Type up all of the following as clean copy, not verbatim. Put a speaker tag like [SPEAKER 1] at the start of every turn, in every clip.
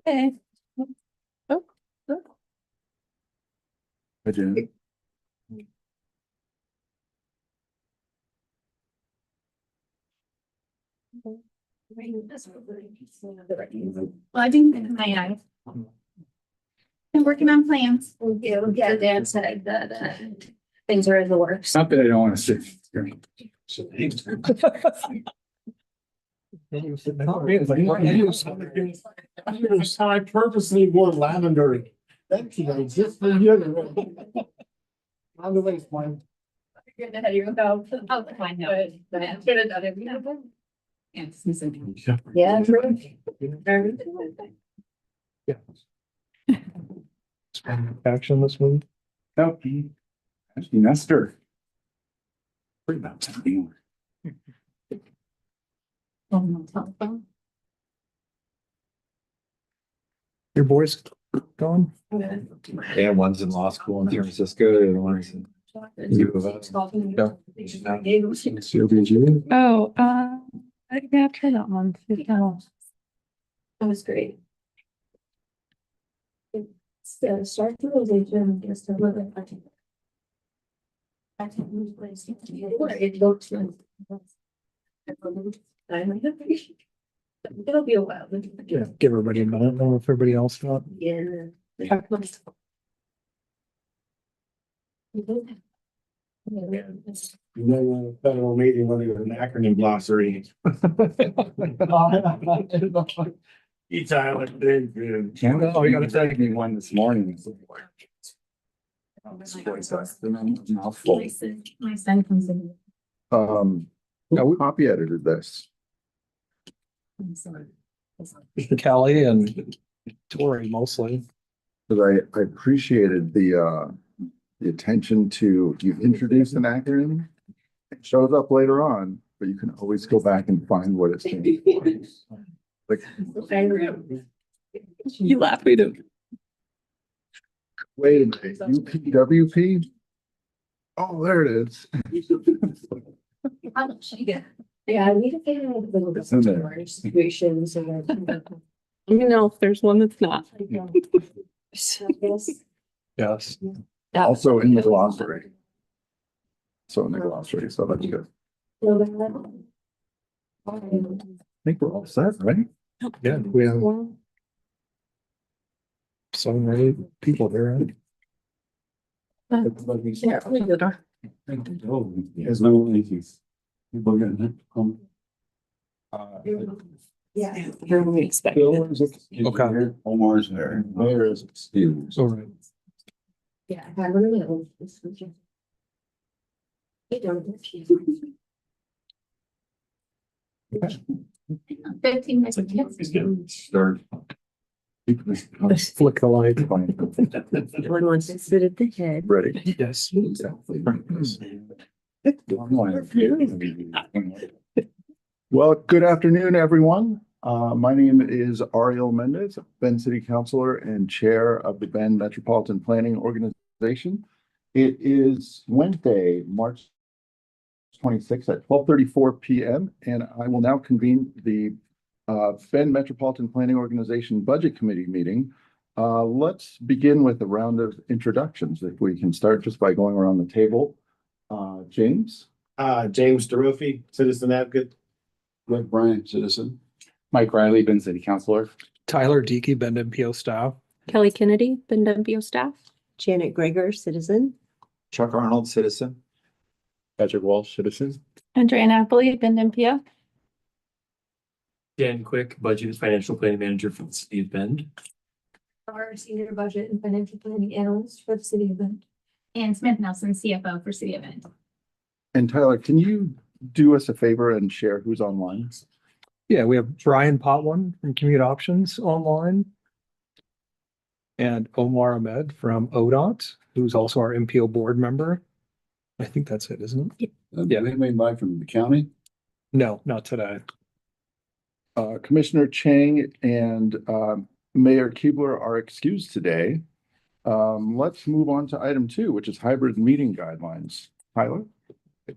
[SPEAKER 1] Okay. Oh, oh.
[SPEAKER 2] I did.
[SPEAKER 1] Well, I didn't my eyes. I'm working on plans. Yeah, Dan said that things are in the works.
[SPEAKER 2] Not that I don't want to sit here.
[SPEAKER 3] I purposely wore lavender. Thank you, just for you. On the way, fine.
[SPEAKER 1] You're ahead of your go. Oh, I know. Yeah, true.
[SPEAKER 3] Action this week.
[SPEAKER 2] No, actually, Nestor. Pretty about something.
[SPEAKER 3] Your boys gone?
[SPEAKER 4] Yeah, one's in law school in San Francisco, the other one's in U of S.
[SPEAKER 2] COBG.
[SPEAKER 5] Oh, yeah, try that one.
[SPEAKER 1] That was great. It's the start realization is to live in. I can't lose place. It looks like. It'll be a while.
[SPEAKER 3] Yeah, give everybody a minute. I don't know if everybody else got.
[SPEAKER 1] Yeah.
[SPEAKER 3] You know, federal meeting when there's an acronym glossary. Each island,
[SPEAKER 2] Oh, you gotta take me one this morning. Mouthful.
[SPEAKER 1] My son comes in.
[SPEAKER 2] No, we copy edited this.
[SPEAKER 3] Kelly and Tori mostly.
[SPEAKER 2] Because I appreciated the attention to, you've introduced an acronym. It shows up later on, but you can always go back and find what it's standing for. Like,
[SPEAKER 5] You laugh, we do.
[SPEAKER 2] wait a minute, UPWP? Oh, there it is.
[SPEAKER 1] Yeah, we have to
[SPEAKER 2] It's in there.
[SPEAKER 1] have situations and.
[SPEAKER 5] Let me know if there's one that's not.
[SPEAKER 1] Yes.
[SPEAKER 3] Yes.
[SPEAKER 2] Also in the glossary. So in the glossary, so that's good. I think we're all set, right?
[SPEAKER 3] Yeah, we have so many people there.
[SPEAKER 5] Yeah, we did our.
[SPEAKER 2] There's no issues. People getting it.
[SPEAKER 1] Yeah.
[SPEAKER 5] Here we expect.
[SPEAKER 3] Okay.
[SPEAKER 2] Omar's there. Mayor is excused.
[SPEAKER 3] All right.
[SPEAKER 1] Yeah. I really know. You don't. 15 minutes.
[SPEAKER 2] Start.
[SPEAKER 3] Flick the light.
[SPEAKER 5] Everyone wants to sit at the head.
[SPEAKER 2] Ready.
[SPEAKER 3] Yes.
[SPEAKER 2] Well, good afternoon, everyone. My name is Ariel Mendez, Bend City Councilor and Chair of the Bend Metropolitan Planning Organization. It is Wednesday, March 26th at 12:34 p.m. and I will now convene the Bend Metropolitan Planning Organization Budget Committee meeting. Let's begin with a round of introductions. If we can start just by going around the table. James.
[SPEAKER 6] James DeRofi, citizen advocate.
[SPEAKER 2] Greg Bryant, citizen.
[SPEAKER 6] Mike Riley, Bend City Councilor.
[SPEAKER 7] Tyler Deaky, Bend MPO staff.
[SPEAKER 5] Kelly Kennedy, Bend MPO staff.
[SPEAKER 8] Janet Greger, citizen.
[SPEAKER 4] Chuck Arnold, citizen.
[SPEAKER 6] Patrick Walsh, citizen.
[SPEAKER 1] Andrea Napoli, Bend MPO.
[SPEAKER 9] Dan Quick, Budget and Financial Planning Manager for the City of Bend.
[SPEAKER 10] Our senior budget and financial planning analyst for the city of Bend.
[SPEAKER 1] And Smith Nelson, CFO for City of Bend.
[SPEAKER 2] And Tyler, can you do us a favor and share who's online?
[SPEAKER 7] Yeah, we have Brian Potwin from Commute Options online. And Omar Ahmed from ODOT, who's also our MPO board member. I think that's it, isn't it?
[SPEAKER 6] Yeah, anybody by from the county?
[SPEAKER 7] No, not today.
[SPEAKER 2] Commissioner Chang and Mayor Keebler are excused today. Let's move on to item 2, which is hybrid meeting guidelines. Tyler?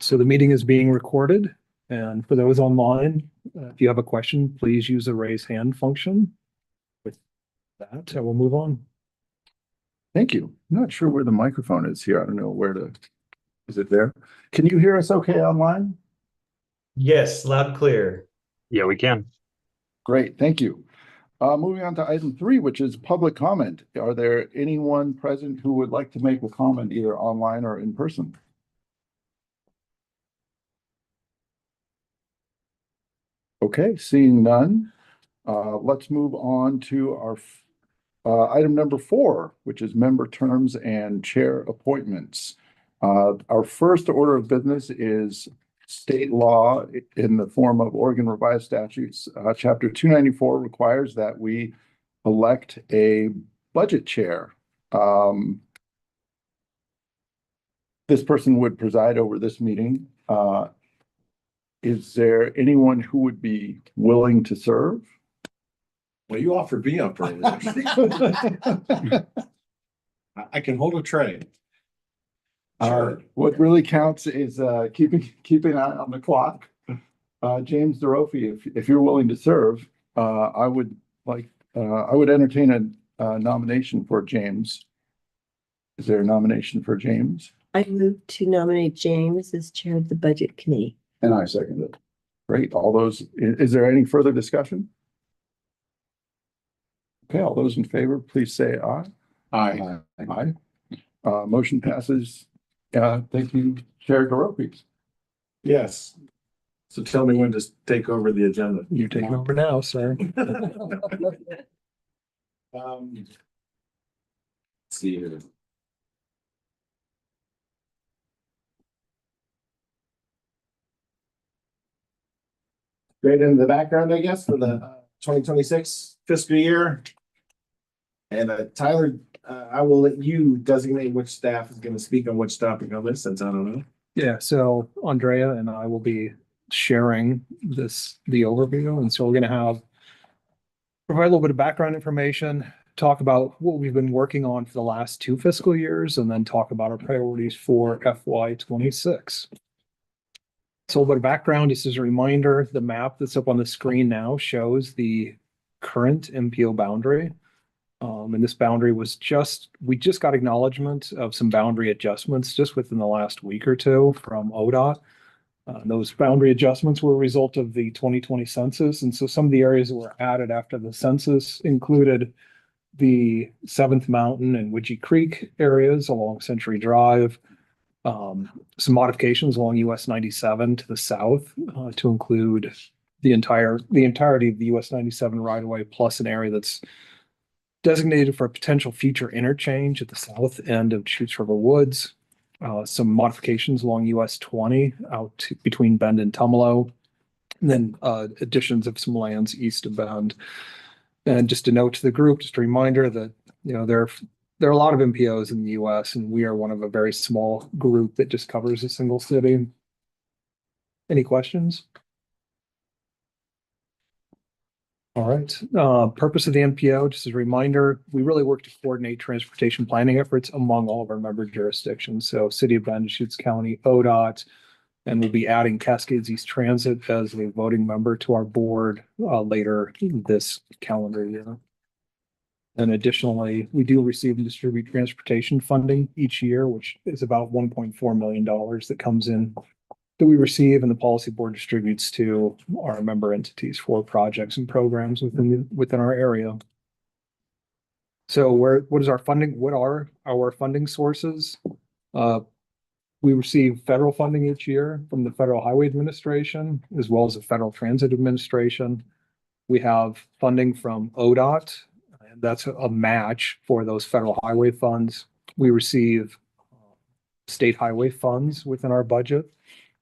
[SPEAKER 7] So the meeting is being recorded. And for those online, if you have a question, please use the raise hand function. With that, I will move on.
[SPEAKER 2] Thank you. I'm not sure where the microphone is here. I don't know where to, is it there? Can you hear us okay online?
[SPEAKER 9] Yes, loud and clear.
[SPEAKER 11] Yeah, we can.
[SPEAKER 2] Great, thank you. Moving on to item 3, which is public comment. Are there anyone present who would like to make a comment either online or in person? Okay, seeing none, let's move on to our item number 4, which is member terms and chair appointments. Our first order of business is state law in the form of Oregon Revised Statutes. Chapter 294 requires that we elect a budget chair. This person would preside over this meeting. Is there anyone who would be willing to serve?
[SPEAKER 3] Well, you offered me up earlier. I can hold a tray.
[SPEAKER 2] What really counts is keeping an eye on the clock. James DeRofi, if you're willing to serve, I would entertain a nomination for James. Is there a nomination for James?
[SPEAKER 8] I move to nominate James as chair of the budget committee.
[SPEAKER 2] And I second it. Great. All those, is there any further discussion? Okay, all those in favor, please say aye.
[SPEAKER 3] Aye.
[SPEAKER 2] Aye. Motion passes. Thank you, Chair DeRofi.
[SPEAKER 3] Yes. So tell me when to take over the agenda.
[SPEAKER 7] You're taking over now, sir.
[SPEAKER 3] Let's see here. Straight into the background, I guess, for the 2026 fiscal year. And Tyler, I will let you designate which staff is going to speak on which topic on this, since I don't know.
[SPEAKER 7] Yeah, so Andrea and I will be sharing the overview. And so we're going to provide a little bit of background information, talk about what we've been working on for the last 2 fiscal years, and then talk about our priorities for FY26. So a little bit of background, just as a reminder, the map that's up on the screen now shows the current MPO boundary. And this boundary was we just got acknowledgement of some boundary adjustments just within the last week or 2 from ODOT. Those boundary adjustments were a result of the 2020 census. And so some of the areas that were added after the census included the 7th Mountain and Widgie Creek areas along Century Drive, some modifications along US 97 to the south to include the entirety of the US 97 right of way, plus an area that's designated for a potential future interchange at the south end of Chutes River Woods. Some modifications along US 20 out between Bend and Tumalo, and then additions of some lands east of Bend. And just a note to the group, just a reminder that there are a lot of MPOs in the US, and we are one of a very small group that just covers a single city. Any questions? All right. Purpose of the MPO, just as a reminder, we really work to coordinate transportation planning efforts among all of our member jurisdictions. So City of Bend, Deschutes County, ODOT, and we'll be adding Cascades East Transit as a voting member to our board later this calendar year. And additionally, we do receive and distribute transportation funding each year, which is about $1.4 million that comes in that we receive and the policy board distributes to our member entities for projects and programs within our area. So what is our funding? What are our funding sources? We receive federal funding each year from the Federal Highway Administration, as well as the Federal Transit Administration. We have funding from ODOT, and that's a match for those federal highway funds. We receive state highway funds within our budget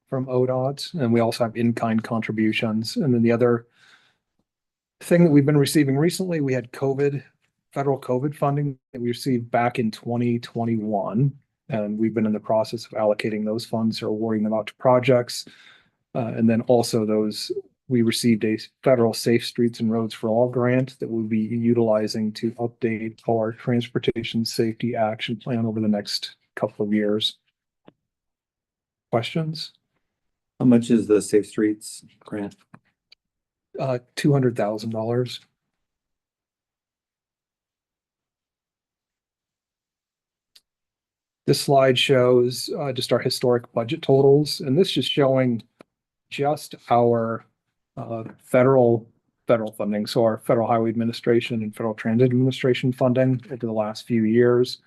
[SPEAKER 7] from ODOT, and we also have in-kind contributions. And then the other thing that we've been receiving recently, we had federal COVID funding that we received back in 2021. And we've been in the process of allocating those funds or awarding them out to projects. And then also we received a federal Safe Streets and Roads for All grant that we'll be utilizing to update our transportation safety action plan over the next couple of years. Questions?
[SPEAKER 4] How much is the Safe Streets grant?
[SPEAKER 7] $200,000. This slide shows just our historic budget totals, and this is just showing just our federal funding. So our Federal Highway Administration and Federal Transit Administration funding over the last few years.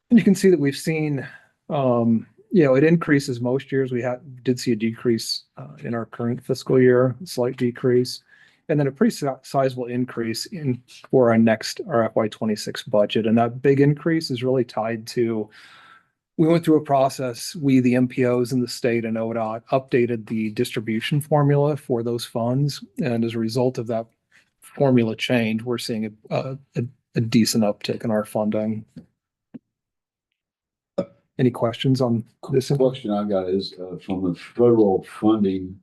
[SPEAKER 7] And you can see that we've seen, it increases most years. We did see a decrease in our current fiscal year, a slight decrease, and then a pretty sizable increase for our FY26 budget. And that big increase is really tied to, we went through a process, the MPOs in the state and ODOT updated the distribution formula for those funds. And as a result of that formula change, we're seeing a decent uptick in our funding. Any questions on this?
[SPEAKER 6] The question I got is, from the federal funding,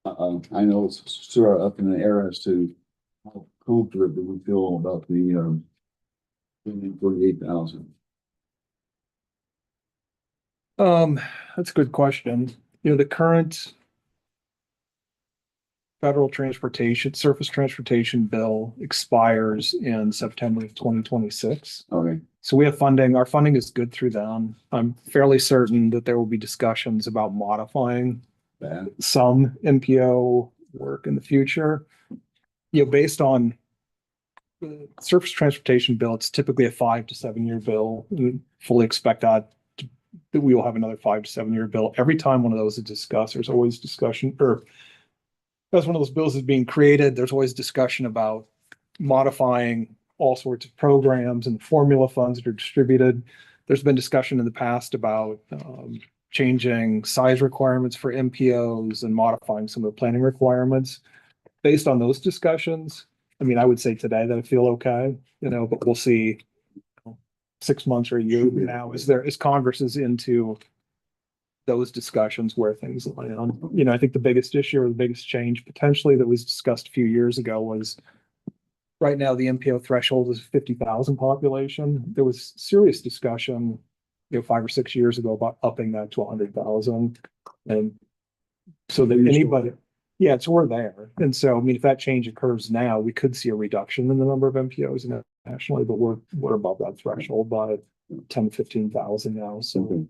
[SPEAKER 6] I know it's sort of up in the air as to how comfortable we feel about the 48,000.
[SPEAKER 7] That's a good question. The current federal surface transportation bill expires in September of 2026.
[SPEAKER 6] Okay.
[SPEAKER 7] So we have funding. Our funding is good through then. I'm fairly certain that there will be discussions about modifying some MPO work in the future. Based on the surface transportation bill, it's typically a 5 to 7 year bill. We fully expect that we will have another 5 to 7 year bill. Every time one of those is discussed, there's always discussion, or as one of those bills is being created, there's always discussion about modifying all sorts of programs and formula funds that are distributed. There's been discussion in the past about changing size requirements for MPOs and modifying some of the planning requirements. Based on those discussions, I would say today that I feel okay, but we'll see 6 months or a year from now as Congress is into those discussions where things land. I think the biggest issue or the biggest change potentially that was discussed a few years ago was right now the MPO threshold is 50,000 population. There was serious discussion, 5 or 6 years ago about upping that to 100,000. And so that anybody, so we're there. And so, if that change occurs now, we could see a reduction in the number of MPOs nationally, but we're above that threshold by 10 to 15,000 now. So.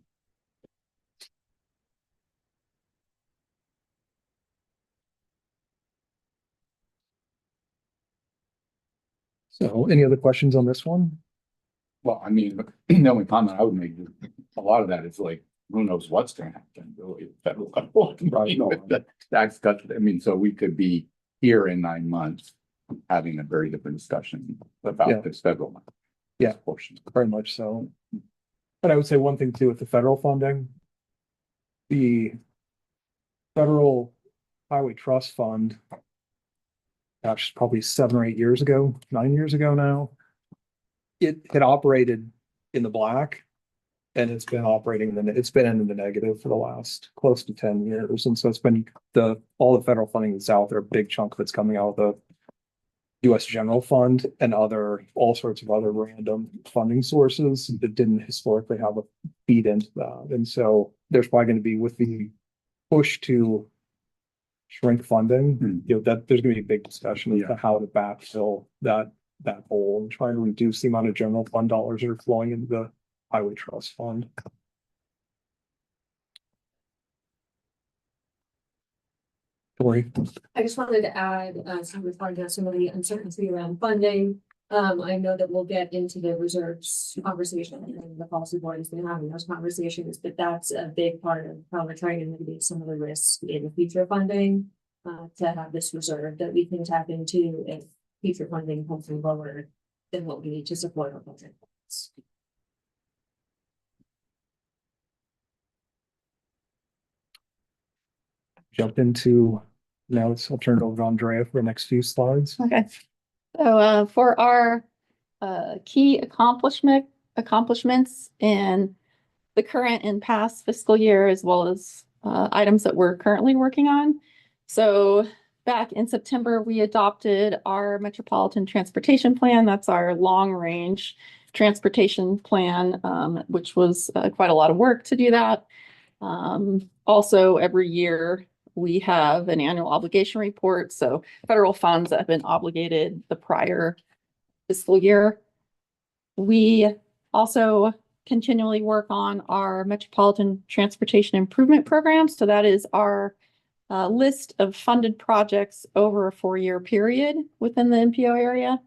[SPEAKER 7] So any other questions on this one?
[SPEAKER 6] Well, the only comment I would make is a lot of that is like, who knows what's going to happen really at the federal level.
[SPEAKER 7] Right.
[SPEAKER 6] That's so we could be here in 9 months having a very different discussion about this federal money.
[SPEAKER 7] Yeah,
[SPEAKER 6] portion.
[SPEAKER 7] Very much so. And I would say one thing too with the federal funding, the Federal Highway Trust Fund, probably 7 or 8 years ago, 9 years ago now, it had operated in the black, and it's been operating it's been in the negative for the last close to 10 years. And so it's been all the federal funding that's out there, a big chunk of it's coming out of the US General Fund and all sorts of other random funding sources that didn't historically have a feed into that. And so there's probably going to be, with the push to shrink funding, that there's going to be a big discussion as to how to backfill that hole and try to reduce the amount of general fund dollars that are flowing into the Highway Trust Fund. Lori?
[SPEAKER 10] I just wanted to add, some regarding to some of the uncertainty around funding. I know that we'll get into the reserves conversation and the policy board has been having those conversations, but that's a big part of how we're trying to mitigate some of the risks in the future funding. To have this reserve that we can tap into if future funding comes in lower than what we need to support our budget.
[SPEAKER 7] Jump into, now I'll turn it over to Andrea for the next few slides.
[SPEAKER 1] Okay. So for our key accomplishments in the current and past fiscal year, as well as items that we're currently working on. So back in September, we adopted our Metropolitan Transportation Plan. That's our long-range transportation plan, which was quite a lot of work to do that. Also, every year we have an annual obligation report. So federal funds that have been obligated the prior fiscal year. We also continually work on our Metropolitan Transportation Improvement Program. So that is our list of funded projects over a 4-year period within the MPO area,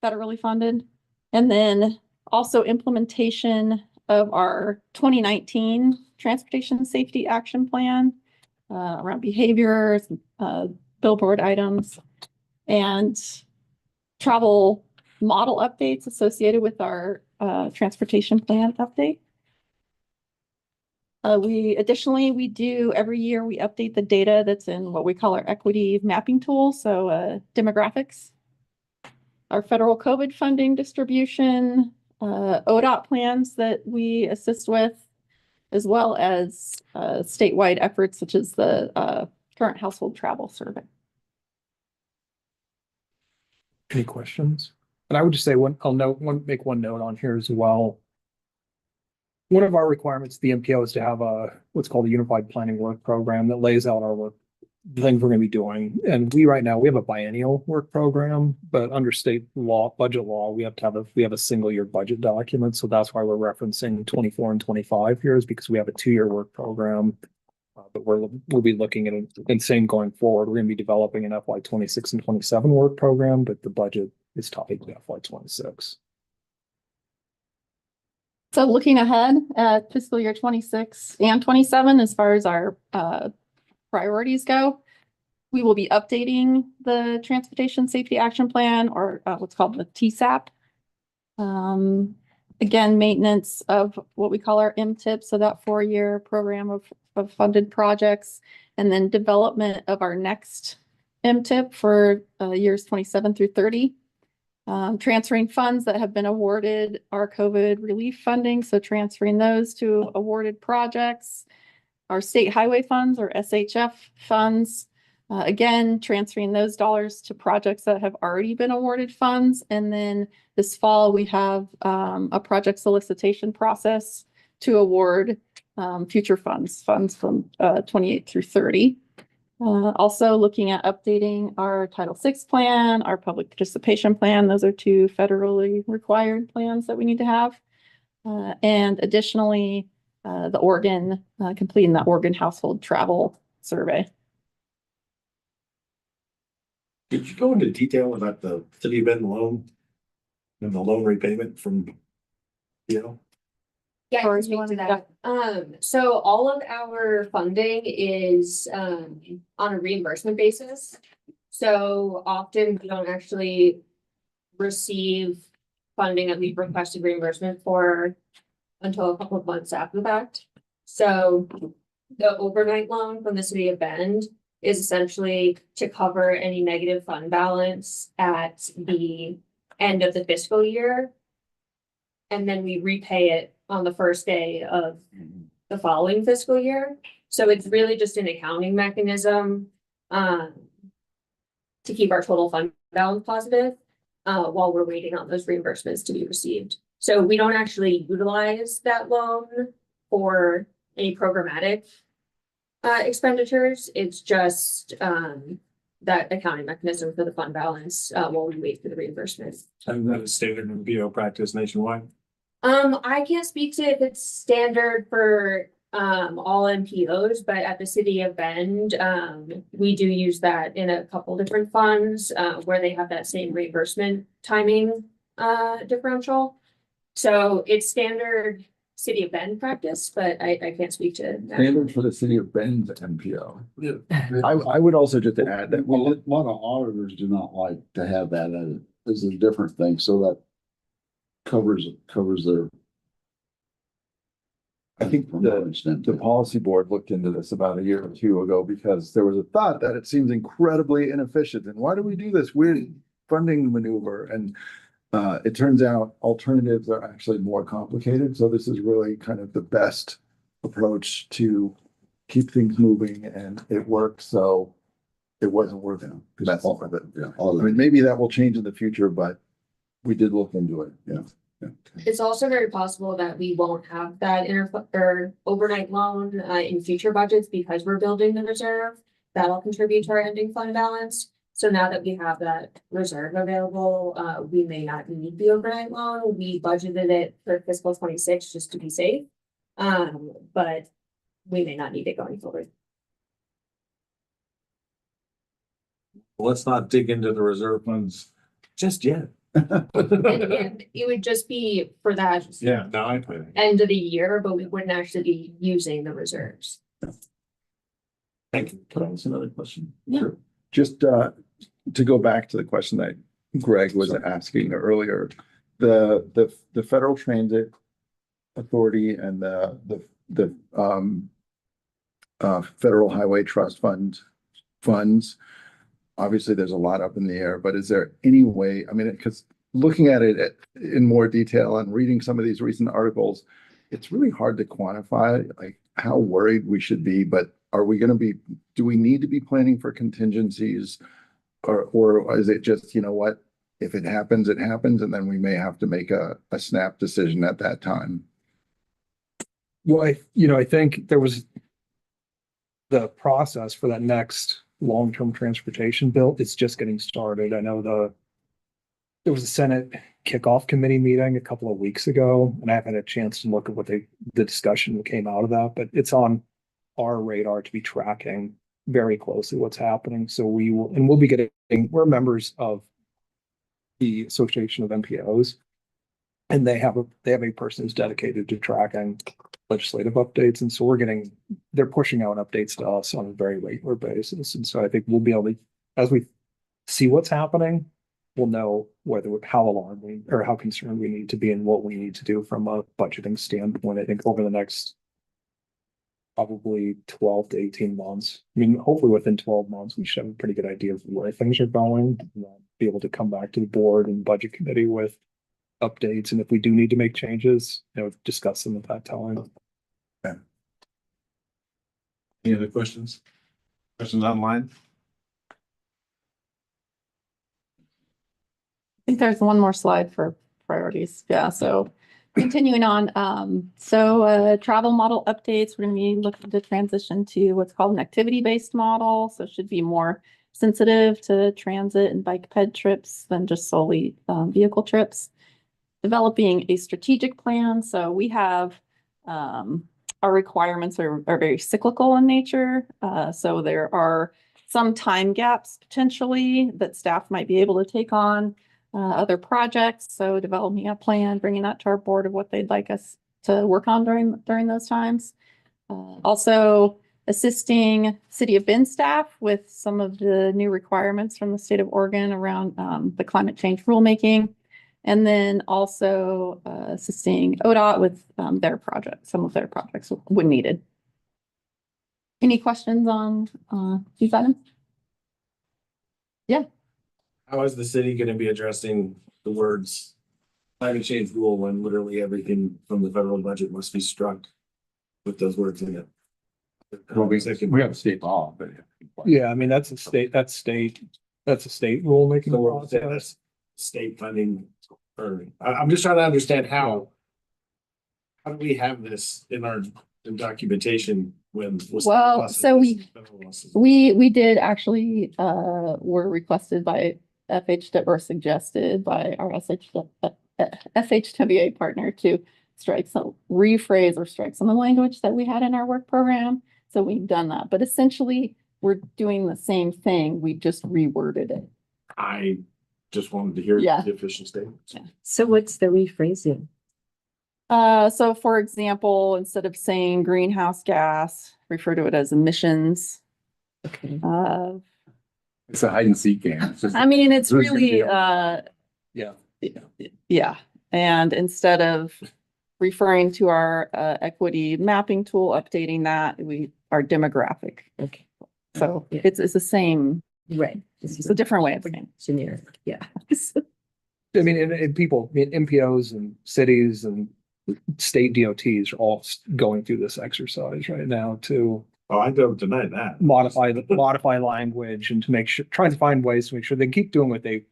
[SPEAKER 1] federally funded. And then also implementation of our 2019 Transportation Safety Action Plan around behaviors, billboard items, and travel model updates associated with our transportation plan update. We do every year, we update the data that's in what we call our equity mapping tool. So demographics, our federal COVID funding distribution, ODOT plans that we assist with, as well as statewide efforts such as the current household travel survey.
[SPEAKER 7] Any questions? And I would just say make one note on here as well. One of our requirements of the MPO is to have what's called a unified planning work program that lays out our work, the things we're going to be doing. And right now we have a biennial work program, but under state law, budget law, we have a single year budget document. So that's why we're referencing 24 and 25 years, because we have a 2-year work program. But we'll be looking at it, and same going forward. We're going to be developing an FY 26 and 27 work program, but the budget is tied to FY 26.
[SPEAKER 1] So looking ahead at fiscal year 26 and 27, as far as our priorities go, we will be updating the Transportation Safety Action Plan, or what's called the TSAP. Again, maintenance of what we call our MTIP, so that 4-year program of funded projects, and then development of our next MTIP for years 27 through 30. Transferring funds that have been awarded our COVID relief funding, so transferring those to awarded projects. Our state highway funds, or SHF funds, again, transferring those dollars to projects that have already been awarded funds. And then this fall, we have a project solicitation process to award future funds from 28 through 30. Also looking at updating our Title VI plan, our public participation plan. Those are 2 federally required plans that we need to have. And additionally, completing the Oregon household travel survey.
[SPEAKER 9] Did you go into detail about the City of Bend loan and the loan repayment from,
[SPEAKER 10] Yeah, I
[SPEAKER 1] Or
[SPEAKER 10] can
[SPEAKER 1] you
[SPEAKER 10] speak to
[SPEAKER 1] wanna-
[SPEAKER 10] that. So all of our funding is on a reimbursement basis. So often we don't actually receive funding that we've requested reimbursement for until a couple of months after the fact. So the overnight loan from the City of Bend is essentially to cover any negative fund balance at the end of the fiscal year. And then we repay it on the first day of the following fiscal year. So it's really just an accounting mechanism to keep our total fund balance positive while we're waiting on those reimbursements to be received. So we don't actually utilize that loan for any programmatic expenditures. It's just that accounting mechanism for the fund balance while we wait for the reimbursements.
[SPEAKER 9] and that is standard MPO practice nationwide?
[SPEAKER 10] I can't speak to if it's standard for all MPOs, but at the city of Bend, we do use that in a couple different funds, where they have that same reimbursement timing, differential. So it's standard city of Bend practice, but I can't speak to.
[SPEAKER 6] Standard for the city of Bend MPO.
[SPEAKER 2] I would also just add that
[SPEAKER 6] A lot of auditors do not like to have that as a different thing, so that covers their.
[SPEAKER 2] I think
[SPEAKER 6] from our extent.
[SPEAKER 2] the policy board looked into this about a year or two ago because there was a thought that it seems incredibly inefficient. And why do we do this weird funding maneuver? And it turns out alternatives are actually more complicated. So this is really kind of the best approach to keep things moving, and it worked. So it wasn't worth it. That's all of it.
[SPEAKER 6] Yeah, all
[SPEAKER 2] I
[SPEAKER 6] of
[SPEAKER 2] mean,
[SPEAKER 6] it.
[SPEAKER 2] maybe that will change in the future, but we did look into it. Yeah.
[SPEAKER 10] It's also very possible that we won't have that or overnight loan in future budgets because we're building the reserve. That'll contribute to our ending fund balance. So now that we have that reserve available, we may not need the overnight loan. We budgeted it for fiscal 26 just to be safe. But we may not need it going forward.
[SPEAKER 9] Let's not dig into the reserve funds just yet.
[SPEAKER 10] And it would just be for that
[SPEAKER 9] Yeah, no, I.
[SPEAKER 10] end of the year, but we wouldn't actually be using the reserves.
[SPEAKER 9] Thank you.
[SPEAKER 2] Can I ask another question?
[SPEAKER 10] Yeah.
[SPEAKER 2] Sure. Just to go back to the question that Greg was asking earlier, the Federal Transit Authority and the Federal Highway Trust funds. Obviously, there's a lot up in the air, but is there any way, I mean, because looking at it in more detail and reading some of these recent articles, it's really hard to quantify like how worried we should be, but are we going to be, do we need to be planning for contingencies? Or is it just, you know what, if it happens, it happens, and then we may have to make a snap decision at that time?
[SPEAKER 7] Well, I think there was the process for that next long-term transportation bill. It's just getting started. I know there was a Senate kickoff committee meeting a couple of weeks ago, and I haven't had a chance to look at what the discussion that came out of that, but it's on our radar to be tracking very closely what's happening. So we'll be getting, we're members of the Association of MPOs, and they have a person who's dedicated to tracking legislative updates. And so they're pushing out updates to us on a very regular basis. And so I think we'll be able to, as we see what's happening, we'll know how alarmed or how concerned we need to be and what we need to do from a budgeting standpoint. I think over the next probably 12 to 18 months. I mean, hopefully within 12 months, we should have a pretty good idea of where things are going, and be able to come back to the board and budget committee with updates. And if we do need to make changes, discuss them at that time.
[SPEAKER 9] Any other questions? Questions online?
[SPEAKER 1] I think there's one more slide for priorities. Yeah, so continuing on, travel model updates, we're gonna be looking to transition to what's called an activity-based model. So it should be more sensitive to transit and bike ped trips than just solely vehicle trips. Developing a strategic plan. So we have our requirements are very cyclical in nature. So there are some time gaps potentially that staff might be able to take on other projects. So developing a plan, bringing that to our board of what they'd like us to work on during those times. Also assisting City of Bend staff with some of the new requirements from the state of Oregon around the climate change rulemaking. And then also assisting ODOT with some of their projects when needed. Any questions on these items? Yeah.
[SPEAKER 9] How is the city gonna be addressing the words climate change rule when literally everything from the federal budget must be struck with those words in it?
[SPEAKER 6] Well, we have state law, but.
[SPEAKER 7] Yeah, I mean, that's a state rulemaking process.
[SPEAKER 9] State funding, or I'm just trying to understand how do we have this in our documentation when?
[SPEAKER 1] Well, so we did actually were requested by FH that were suggested by our FHWA partner to strike some, rephrase or strike some of the language that we had in our work program. So we've done that, but essentially we're doing the same thing. We just reworded it.
[SPEAKER 9] I just wanted to hear
[SPEAKER 1] Yeah.
[SPEAKER 9] the official statement.
[SPEAKER 8] So what's the rephrasing?
[SPEAKER 1] So for example, instead of saying greenhouse gas, refer to it as emissions.
[SPEAKER 8] Okay.
[SPEAKER 6] It's a hide and seek game. It's just-
[SPEAKER 1] I mean, it's
[SPEAKER 6] Who's gonna
[SPEAKER 1] really,
[SPEAKER 7] Yeah.
[SPEAKER 1] yeah. And instead of referring to our equity mapping tool, updating that, our demographic.
[SPEAKER 8] Okay.
[SPEAKER 1] So
[SPEAKER 8] Yeah.
[SPEAKER 1] it's the same,
[SPEAKER 8] Right.
[SPEAKER 1] it's a different way of saying.
[SPEAKER 8] Generic, yeah.
[SPEAKER 7] I mean, and people, I mean, MPOs and cities and state DOTs are all going through this exercise right now to
[SPEAKER 9] Oh, I don't deny that.
[SPEAKER 7] modify language and to make sure, trying to find ways to make sure they keep doing what they,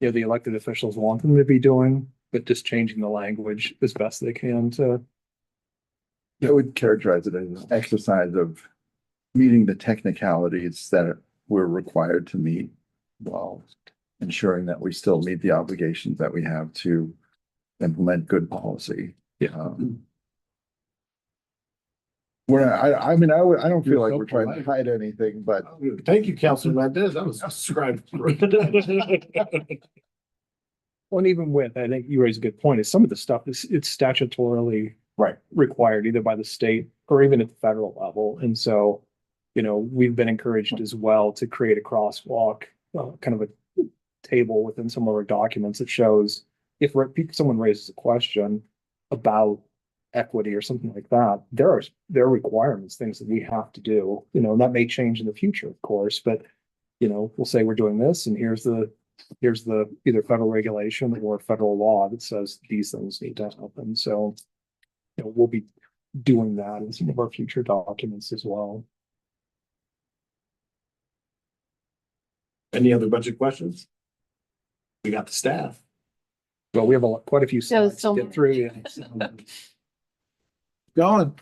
[SPEAKER 7] the elected officials want them to be doing, but just changing the language as best they can to.
[SPEAKER 2] I would characterize it as an exercise of meeting the technicalities that we're required to meet while ensuring that we still meet the obligations that we have to implement good policy.
[SPEAKER 7] Yeah.
[SPEAKER 2] I mean, I don't feel like we're trying to hide anything, but
[SPEAKER 9] Thank you, Councilman Mendez. That was described.
[SPEAKER 7] Well, and even with, I think you raise a good point, is some of the stuff is, it's statutorily
[SPEAKER 2] right.
[SPEAKER 7] required either by the state or even at the federal level. And so, we've been encouraged as well to create a crosswalk, kind of a table within some of our documents that shows if someone raises a question about equity or something like that, there are requirements, things that we have to do, and that may change in the future, of course, but we'll say we're doing this and here's the either federal regulation or federal law that says these things need to happen. So, we'll be doing that in some of our future documents as well.
[SPEAKER 9] Any other budget questions? We got the staff.
[SPEAKER 7] But we have quite a few
[SPEAKER 1] Yeah,
[SPEAKER 7] slides
[SPEAKER 1] so
[SPEAKER 7] to get through. Yeah.
[SPEAKER 9] Going.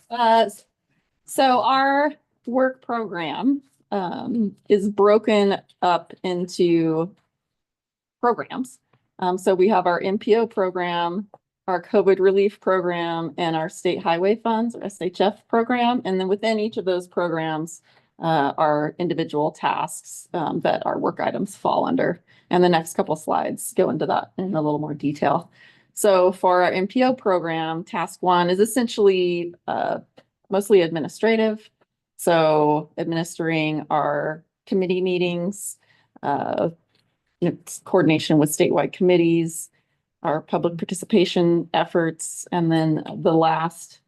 [SPEAKER 1] So our work program is broken up into programs. So we have our MPO program, our COVID relief program, and our state highway funds or SHF program. And then within each of those programs are individual tasks that our work items fall under. And the next couple slides go into that in a little more detail. So for our MPO program, task one is essentially mostly administrative. So administering our committee meetings, coordination with statewide committees, our public participation efforts, and then the last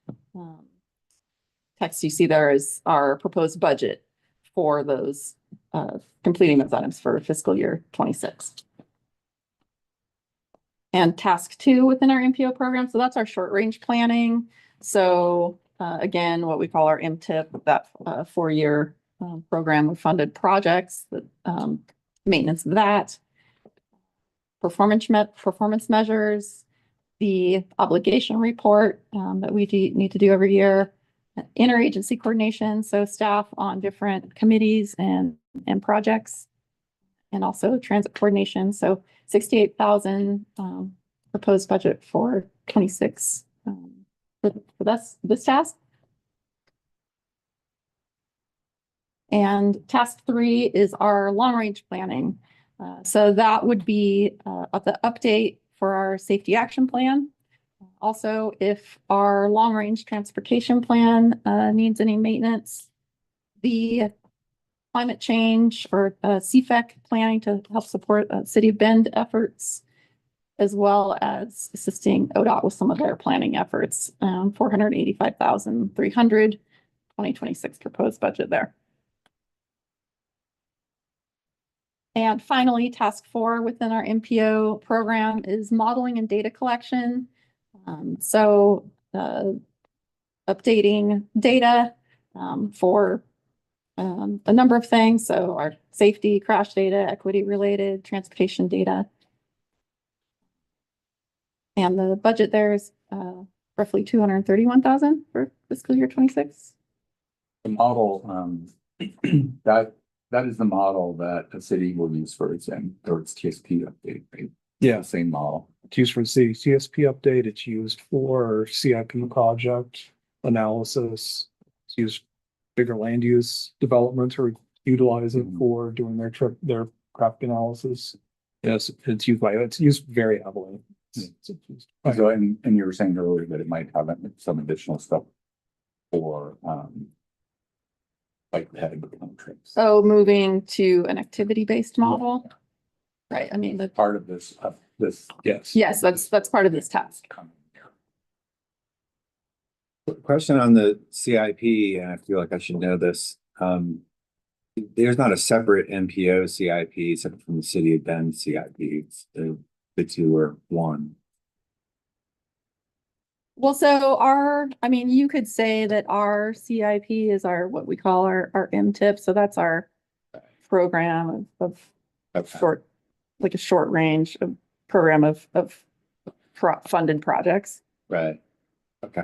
[SPEAKER 1] text you see there is our proposed budget for those completing those items for fiscal year 26. And task two within our MPO program, so that's our short range planning. So again, what we call our MTIP, that 4-year program of funded projects, that maintenance of that, performance measures, the obligation report that we need to do every year, interagency coordination, so staff on different committees and projects, and also transit coordination. So 68,000 proposed budget for 26 for this task. And task 3 is our long range planning. So that would be the update for our safety action plan. Also, if our long range transportation plan needs any maintenance, the climate change or CFEC planning to help support City of Bend efforts, as well as assisting ODOT with some of their planning efforts. 485,300 2026 proposed budget there. And finally, task 4 within our MPO program is modeling and data collection. Updating data for a number of things. So our safety, crash data, equity related, transportation data. And the budget there is roughly 231,000 for fiscal year 26.
[SPEAKER 6] The model, that is the model that the city will use for its TSP update, right?
[SPEAKER 7] Yeah.
[SPEAKER 6] The same model.
[SPEAKER 7] It's used for the city CSP update. It's used for CIP project analysis. It's used bigger land use developments or utilize it for doing their craft analysis. Yes, it's used very heavily. It's used-
[SPEAKER 6] So, and you were saying earlier that it might have some additional stuff for, like heading trips.
[SPEAKER 1] So moving to an activity-based model. Right, I mean,
[SPEAKER 6] Part of this,
[SPEAKER 7] Yes.
[SPEAKER 1] yes, that's part of this task.
[SPEAKER 4] Question on the CIP, and I feel like I should know this. There's not a separate MPO CIP separate from the city of Bend CIP. It's the two are one.
[SPEAKER 1] Well, so I mean, you could say that our CIP is what we call our MTIP, so that's our program of
[SPEAKER 4] Okay.
[SPEAKER 1] like a short range of program of funded projects.
[SPEAKER 4] Right. Okay.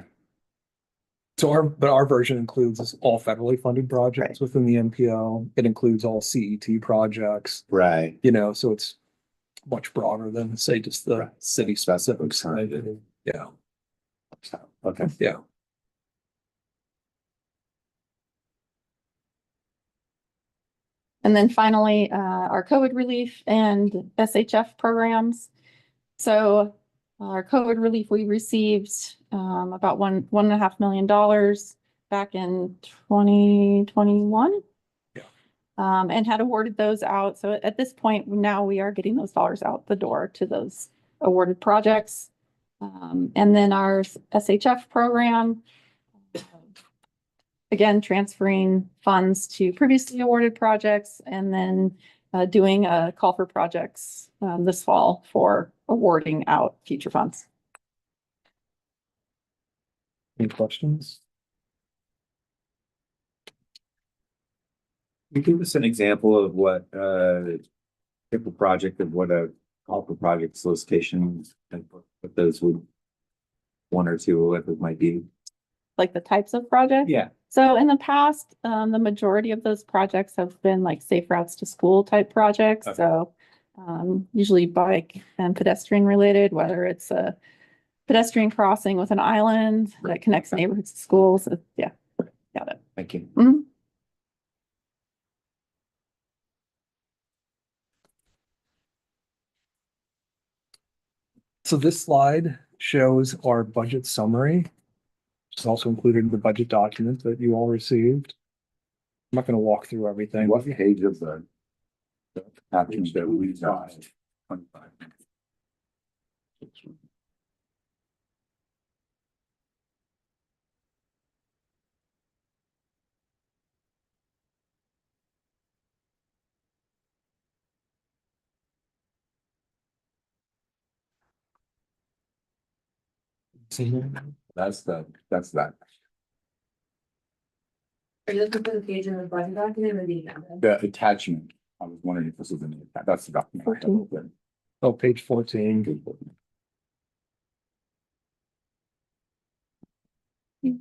[SPEAKER 7] So our version includes all federally funded projects within the MPO. It includes all CET projects,
[SPEAKER 4] Right.
[SPEAKER 7] so it's much broader than say just the city specifics. Yeah,
[SPEAKER 4] Okay.
[SPEAKER 7] yeah.
[SPEAKER 1] And then finally, our COVID relief and SHF programs. So our COVID relief, we received about $1.5 million back in 2021.
[SPEAKER 7] Yeah.
[SPEAKER 1] And had awarded those out. So at this point, now we are getting those dollars out the door to those awarded projects. And then our SHF program, again, transferring funds to previously awarded projects and then doing a call for projects this fall for awarding out future funds.
[SPEAKER 7] Any questions?
[SPEAKER 4] Can you give us an example of what typical project of what a call for project solicitation and what those would one or two of it might be?
[SPEAKER 1] Like the types of projects?
[SPEAKER 4] Yeah.
[SPEAKER 1] So in the past, the majority of those projects have been like safe routes to school type projects.
[SPEAKER 4] Okay.
[SPEAKER 1] So usually bike and pedestrian related, whether it's a pedestrian crossing with an island that connects neighborhoods to schools. Yeah, got it.
[SPEAKER 4] Thank you.
[SPEAKER 1] Mhm.
[SPEAKER 7] So this slide shows our budget summary, which is also included in the budget document that you all received. I'm not going to walk through everything.
[SPEAKER 6] What page of the package that we got? 25. That's that.
[SPEAKER 10] Are you looking for the page in the budget document or the agenda?
[SPEAKER 6] The attachment. I was wondering if this was in the, that's the document. I have open.
[SPEAKER 7] Oh, page 14.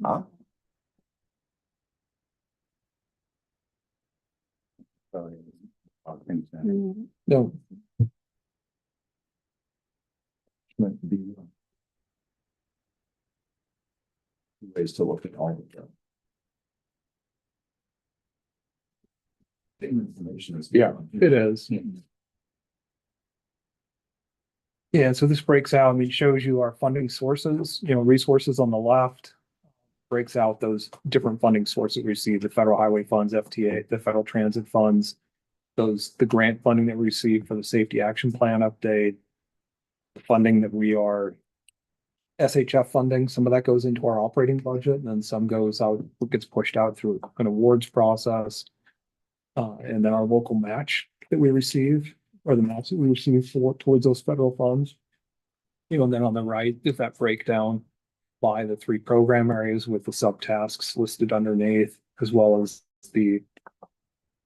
[SPEAKER 6] Huh? Sorry. Things that
[SPEAKER 1] Mhm.
[SPEAKER 7] No,
[SPEAKER 6] might be, ways to look at all of them. The information is.
[SPEAKER 7] yeah, it is. Yeah, so this breaks out, it shows you our funding sources, resources on the left. Breaks out those different funding sources we receive, the federal highway funds, FTA, the federal transit funds. The grant funding that we received for the safety action plan update. The funding that we are SHF funding, some of that goes into our operating budget and then some gets pushed out through an awards process. And then our local match that we receive, or the match that we receive towards those federal funds. And then on the right is that breakdown by the 3 program areas with the subtasks listed underneath, as well as the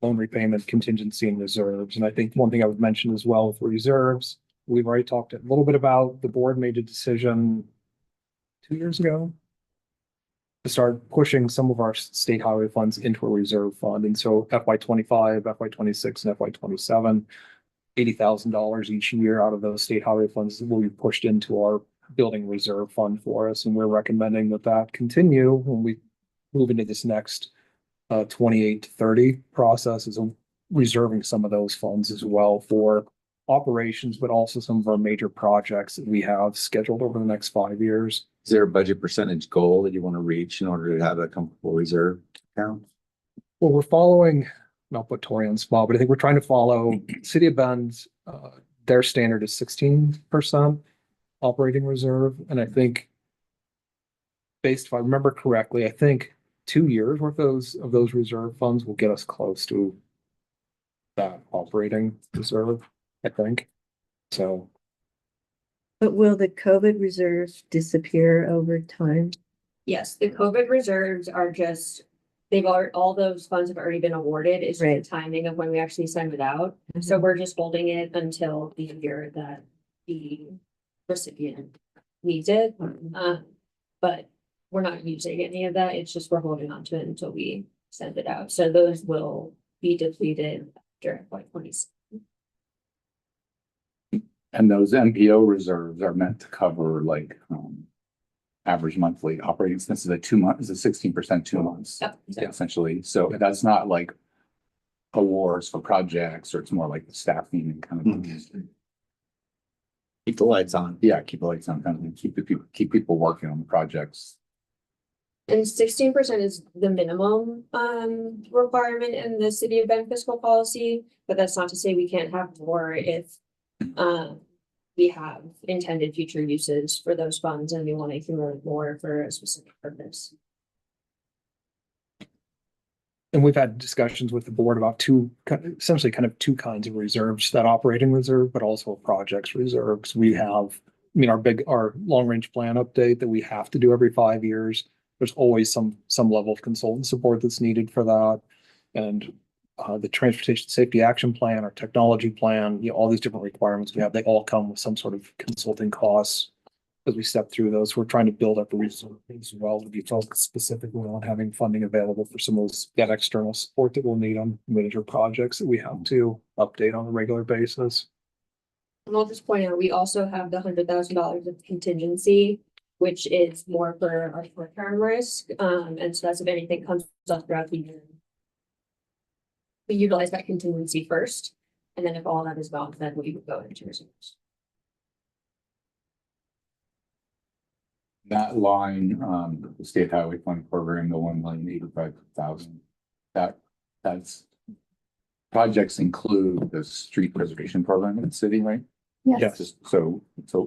[SPEAKER 7] loan repayment, contingency, and reserves. And I think one thing I would mention as well with reserves, we've already talked a little bit about, the board made a decision 2 years ago to start pushing some of our state highway funds into a reserve fund. And so FY25, FY26, and FY27, $80,000 each year out of those state highway funds that will be pushed into our building reserve fund for us. And we're recommending that that continue when we move into this next 28 to 30 process, is reserving some of those funds as well for operations, but also some of our major projects that we have scheduled over the next 5 years.
[SPEAKER 4] Is there a budget percentage goal that you want to reach in order to have a comfortable reserve account?
[SPEAKER 7] Well, we're following, not put Tori on the spot, but I think we're trying to follow City of Bend's, their standard is 16% operating reserve. And I think based, if I remember correctly, I think 2 years worth of those reserve funds will get us close to that operating reserve, I think. So
[SPEAKER 8] But will the COVID reserve disappear over time?
[SPEAKER 10] Yes, the COVID reserves are just, all those funds have already been awarded. It's just
[SPEAKER 8] Right.
[SPEAKER 10] the timing of when we actually send it out. So we're just holding it until the year that the recipient needs it. But we're not using any of that. It's just we're holding on to it until we send it out. So those will be depleted after FY 2026.
[SPEAKER 11] And those MPO reserves are meant to cover like, average monthly operating expenses at 2 months, is it 16%, 2 months?
[SPEAKER 10] Yep, exactly.
[SPEAKER 11] Essentially, so that's not like awards for projects, or it's more like the staffing and kind of.
[SPEAKER 4] Keep the lights on.
[SPEAKER 11] Yeah, keep the lights on, kind of, keep people working on the projects.
[SPEAKER 10] And 16% is the minimum requirement in the city of Bend fiscal policy, but that's not to say we can't have more if we have intended future uses for those funds and we want to accumulate more for a specific purpose.
[SPEAKER 7] and we've had discussions with the board about essentially kind of two kinds of reserves, that operating reserve, but also a projects reserve. 'Cause we have, I mean, our long range plan update that we have to do every 5 years. There's always some level of consultant support that's needed for that. And the transportation safety action plan, our technology plan, all these different requirements we have, they all come with some sort of consulting costs as we step through those. We're trying to build up a resource as well to be focused specifically on having funding available for some of that external support that we'll need on major projects that we have to update on a regular basis.
[SPEAKER 10] And I'll just point out, we also have the $100,000 of contingency, which is more for our short-term risk. And so that's if anything comes up throughout the year. We utilize that contingency first, and then if all that is gone, then we would go into reserves.
[SPEAKER 11] That line, the state highway fund program, the 1,085,000, that's projects include the street preservation program in the city, right?
[SPEAKER 7] Yes.
[SPEAKER 11] So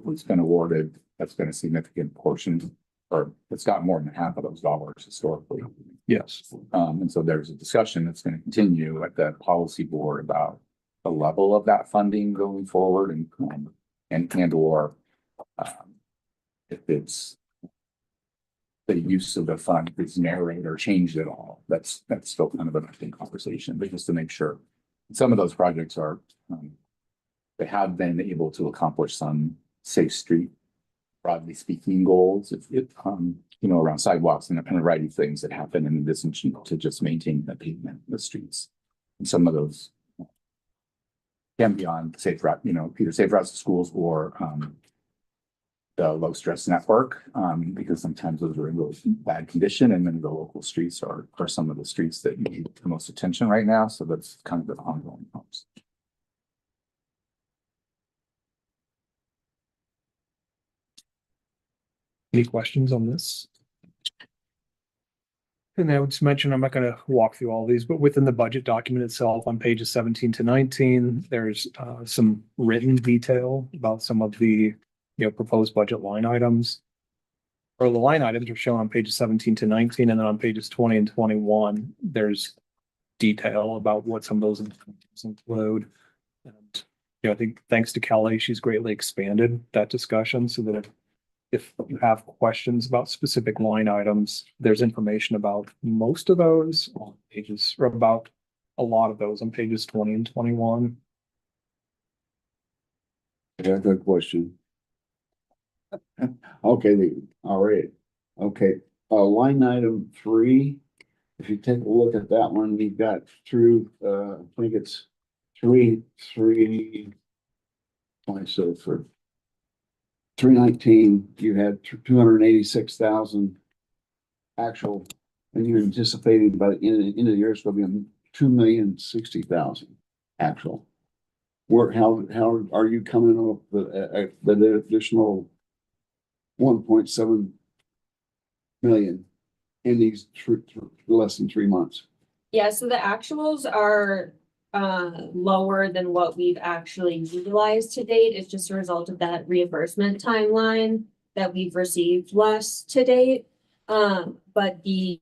[SPEAKER 11] it's been awarded, that's been a significant portion, or it's got more than half of those dollars historically.
[SPEAKER 7] Yes.
[SPEAKER 11] And so there's a discussion that's going to continue at the policy board about the level of that funding going forward and or if it's the use of the fund is narrowed or changed at all. That's still kind of an interesting conversation, but just to make sure. Some of those projects are, they have been able to accomplish some safe street, broadly speaking, goals, around sidewalks and a variety of things that happen in addition to just maintaining the pavement, the streets. And some of those can be on safe route, either safe routes to schools or the low stress network, because sometimes those are in really bad condition, and then the local streets are some of the streets that need the most attention right now. So that's kind of an ongoing conversation.
[SPEAKER 7] Any questions on this? And I would just mention, I'm not going to walk through all these, but within the budget document itself on pages 17 to 19, there's some written detail about some of the proposed budget line items. Or the line items are shown on pages 17 to 19, and then on pages 20 and 21, there's detail about what some of those include. And I think thanks to Kelly, she's greatly expanded that discussion so that if you have questions about specific line items, there's information about most of those on pages, or about a lot of those on pages 20 and 21.
[SPEAKER 6] Yeah, good question. Okay, all right. Okay, line item 3. If you take a look at that one, we've got through, I think it's so for 319, you had 286,000 actual, and you're anticipating by the end of the year, it's gonna be 2,060,000 actual. How are you coming up with the additional 1.7 million in these less than 3 months?
[SPEAKER 10] Yeah, so the actuals are lower than what we've actually utilized to date. It's just a result of that reimbursement timeline that we've received less to date. But the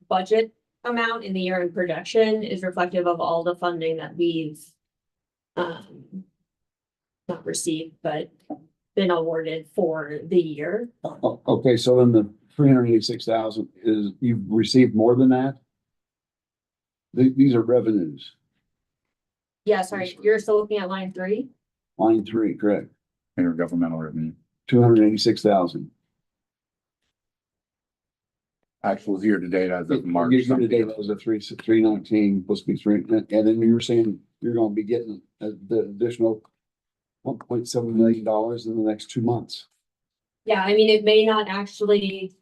[SPEAKER 10] budget amount in the year-end projection is reflective of all the funding that we've not received, but been awarded for the year.
[SPEAKER 6] Okay, so then the 386,000 is, you've received more than that? These are revenues,
[SPEAKER 10] Yeah, sorry, you're still looking at line 3?
[SPEAKER 6] line 3, correct?
[SPEAKER 11] Intergovernmental revenue.
[SPEAKER 6] 286,000.
[SPEAKER 11] Actual year to date as of March.
[SPEAKER 6] Year to date, that was a 319, supposed to be 3, and then you were saying you're gonna be getting the additional $1.7 million in the next 2 months.
[SPEAKER 10] Yeah, I mean, it may not actually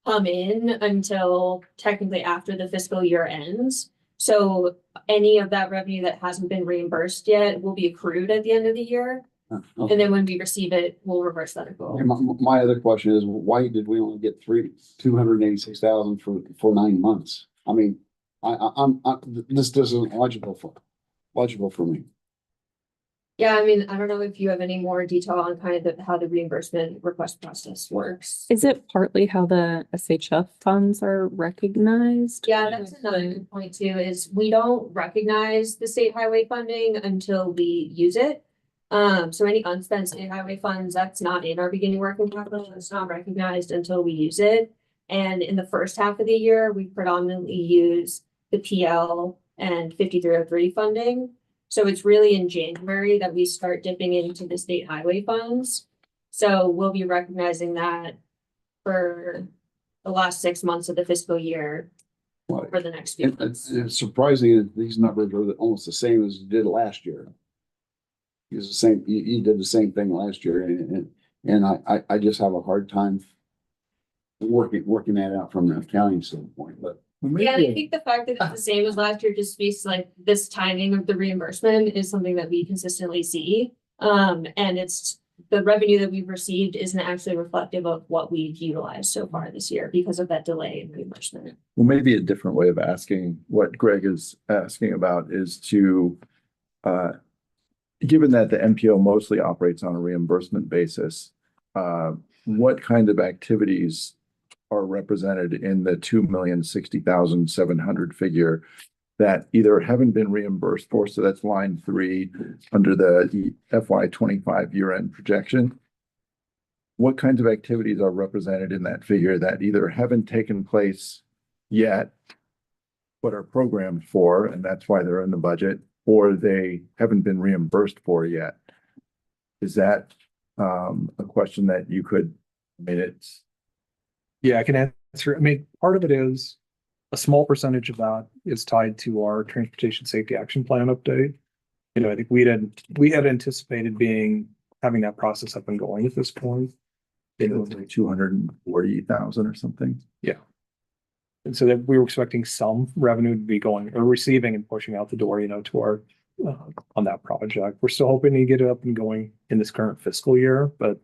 [SPEAKER 10] come in until technically after the fiscal year ends. So any of that revenue that hasn't been reimbursed yet will be accrued at the end of the year.
[SPEAKER 6] Okay.
[SPEAKER 10] And then when we receive it, we'll reverse that accrual.
[SPEAKER 6] My other question is, why did we only get 286,000 for 9 months? I mean, this isn't logical for me.
[SPEAKER 10] Yeah, I mean, I don't know if you have any more detail on kind of how the reimbursement request process works.
[SPEAKER 5] Is it partly how the SHF funds are recognized?
[SPEAKER 10] Yeah, that's another good point too, is we don't recognize the state highway funding until we use it. So any unspent state highway funds, that's not in our beginning working capital, it's not recognized until we use it. And in the first half of the year, we predominantly use the PL and 5303 funding. So it's really in January that we start dipping into the state highway funds. So we'll be recognizing that for the last 6 months of the fiscal year for the next few months.
[SPEAKER 6] It's surprising that these numbers are almost the same as you did last year. It's the same, you did the same thing last year, and I just have a hard time working that out from an accounting standpoint, but.
[SPEAKER 10] Yeah, I think the fact that it's the same as last year just speaks to, like, this timing of the reimbursement is something that we consistently see. And it's the revenue that we've received isn't actually reflective of what we've utilized so far this year because of that delay in reimbursement.
[SPEAKER 2] Well, maybe a different way of asking what Greg is asking about is to, given that the MPO mostly operates on a reimbursement basis, what kind of activities are represented in the 2,060,700 figure that either haven't been reimbursed for? So that's line 3 under the FY25 year-end projection. What kinds of activities are represented in that figure that either haven't taken place yet, but are programmed for, and that's why they're in the budget, or they haven't been reimbursed for yet? Is that a question that you could, I mean, it's.
[SPEAKER 7] Yeah, I can answer. I mean, part of it is a small percentage of that is tied to our transportation safety action plan update. You know, I think we had anticipated having that process up and going at this point.
[SPEAKER 2] It was like 240,000 or something.
[SPEAKER 7] Yeah. And so that we were expecting some revenue to be going or receiving and pushing out the door, to our on that project. We're still hoping to get it up and going in this current fiscal year, but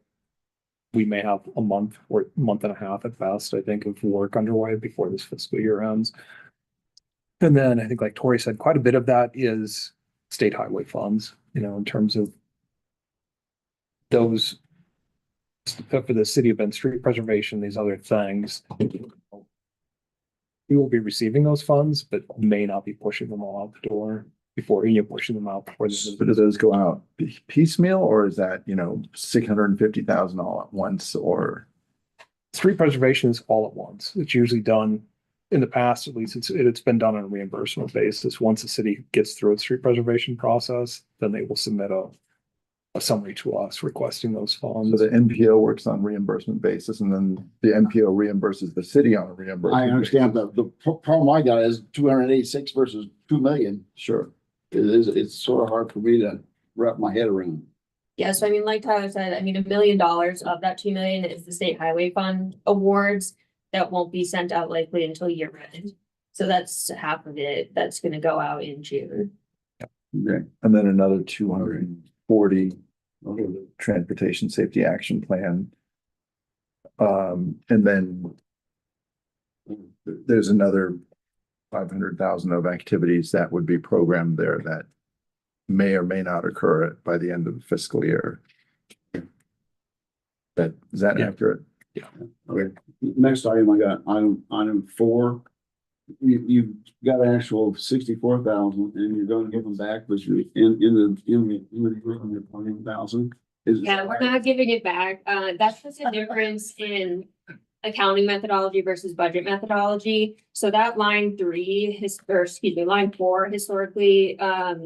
[SPEAKER 7] we may have a month or month and a half at best, I think, of work underway before this fiscal year ends. And then I think, like Tori said, quite a bit of that is state highway funds, in terms of those for the city of Bend street preservation, these other things. We will be receiving those funds, but may not be pushing them all out the door before pushing them out before this.
[SPEAKER 2] But do those go out piecemeal, or is that, 650,000 all at once, or?
[SPEAKER 7] Street preservation is all at once. It's usually done in the past, at least it's been done on a reimbursement basis. Once the city gets through its street preservation process, then they will submit a summary to us requesting those funds.
[SPEAKER 2] So the MPO works on reimbursement basis, and then the MPO reimburses the city on a reimbursement.
[SPEAKER 6] I understand
[SPEAKER 2] basis.
[SPEAKER 6] the problem I got is 286 versus 2 million.
[SPEAKER 2] Sure.
[SPEAKER 6] it's sort of hard for me to wrap my head around.
[SPEAKER 10] Yeah, so I mean, like Tyler said, I mean, $1 million of that 2 million is the state highway fund awards that won't be sent out likely until year end. So that's half of it that's gonna go out in June.
[SPEAKER 6] Okay.
[SPEAKER 2] And then another 240 for the Transportation Safety Action Plan. And then there's another 500,000 of activities that would be programmed there that may or may not occur by the end of the fiscal year. Is that
[SPEAKER 6] Yeah.
[SPEAKER 2] accurate?
[SPEAKER 6] Okay, next item I got, item 4. You've got an actual 64,000 and you're gonna give them back, but you're in the 20,000.
[SPEAKER 10] Yeah, we're not giving it back. That's just a difference in accounting methodology versus budget methodology. So that line 3, line 4 historically,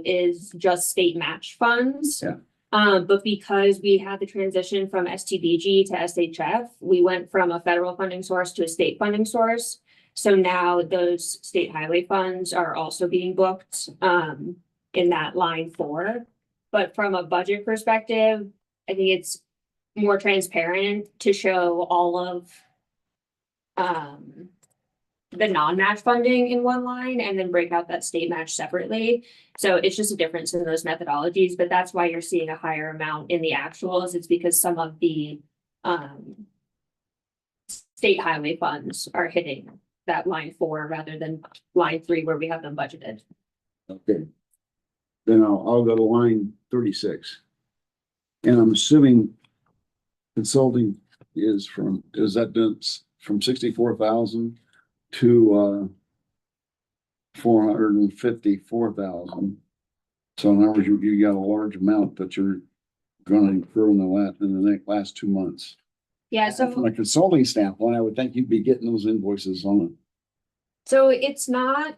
[SPEAKER 10] is just state match funds.
[SPEAKER 6] Yeah.
[SPEAKER 10] But because we had the transition from STBG to SHF, we went from a federal funding source to a state funding source. So now those state highway funds are also being booked, in that line 4. But from a budget perspective, I think it's more transparent to show all of the non-match funding in one line and then break out that state match separately. So it's just a difference in those methodologies, but that's why you're seeing a higher amount in the actuals. It's because some of the state highway funds are hitting that line 4 rather than line 3 where we have them budgeted.
[SPEAKER 6] Okay. Then I'll go to line 36. And I'm assuming consulting is from 64,000 to 454,000. So in other words, you got a large amount that you're gonna incur in the last 2 months.
[SPEAKER 10] Yeah,
[SPEAKER 6] From
[SPEAKER 10] so
[SPEAKER 6] a consulting standpoint, I would think you'd be getting those invoices on it.
[SPEAKER 10] so it's not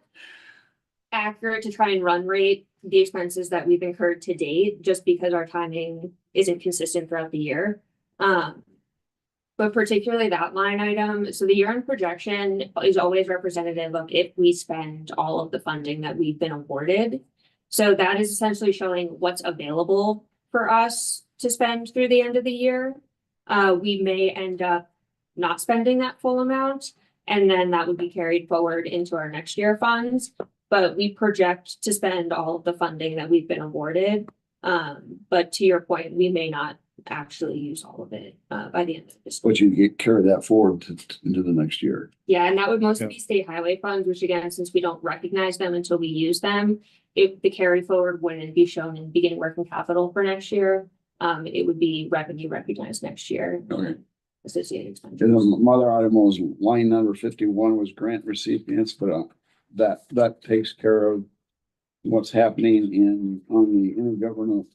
[SPEAKER 10] accurate to try and run rate the expenses that we've incurred to date, just because our timing isn't consistent throughout the year. But particularly that line item, so the year-end projection is always representative of if we spend all of the funding that we've been awarded. So that is essentially showing what's available for us to spend through the end of the year. We may end up not spending that full amount, and then that would be carried forward into our next year funds. But we project to spend all of the funding that we've been awarded. But to your point, we may not actually use all of it by the end of this.
[SPEAKER 6] But you carry that forward into the next year.
[SPEAKER 10] Yeah, and that would mostly be state highway funds, which again, since we don't recognize them until we use them, if the carry forward wouldn't be shown in beginning working capital for next year, it would be revenue recognized next year.
[SPEAKER 6] Okay.
[SPEAKER 10] Associated
[SPEAKER 6] And
[SPEAKER 10] expenditures.
[SPEAKER 6] then my other item was line number 51 was grant recipients, but that takes care of what's happening on the intergovernmental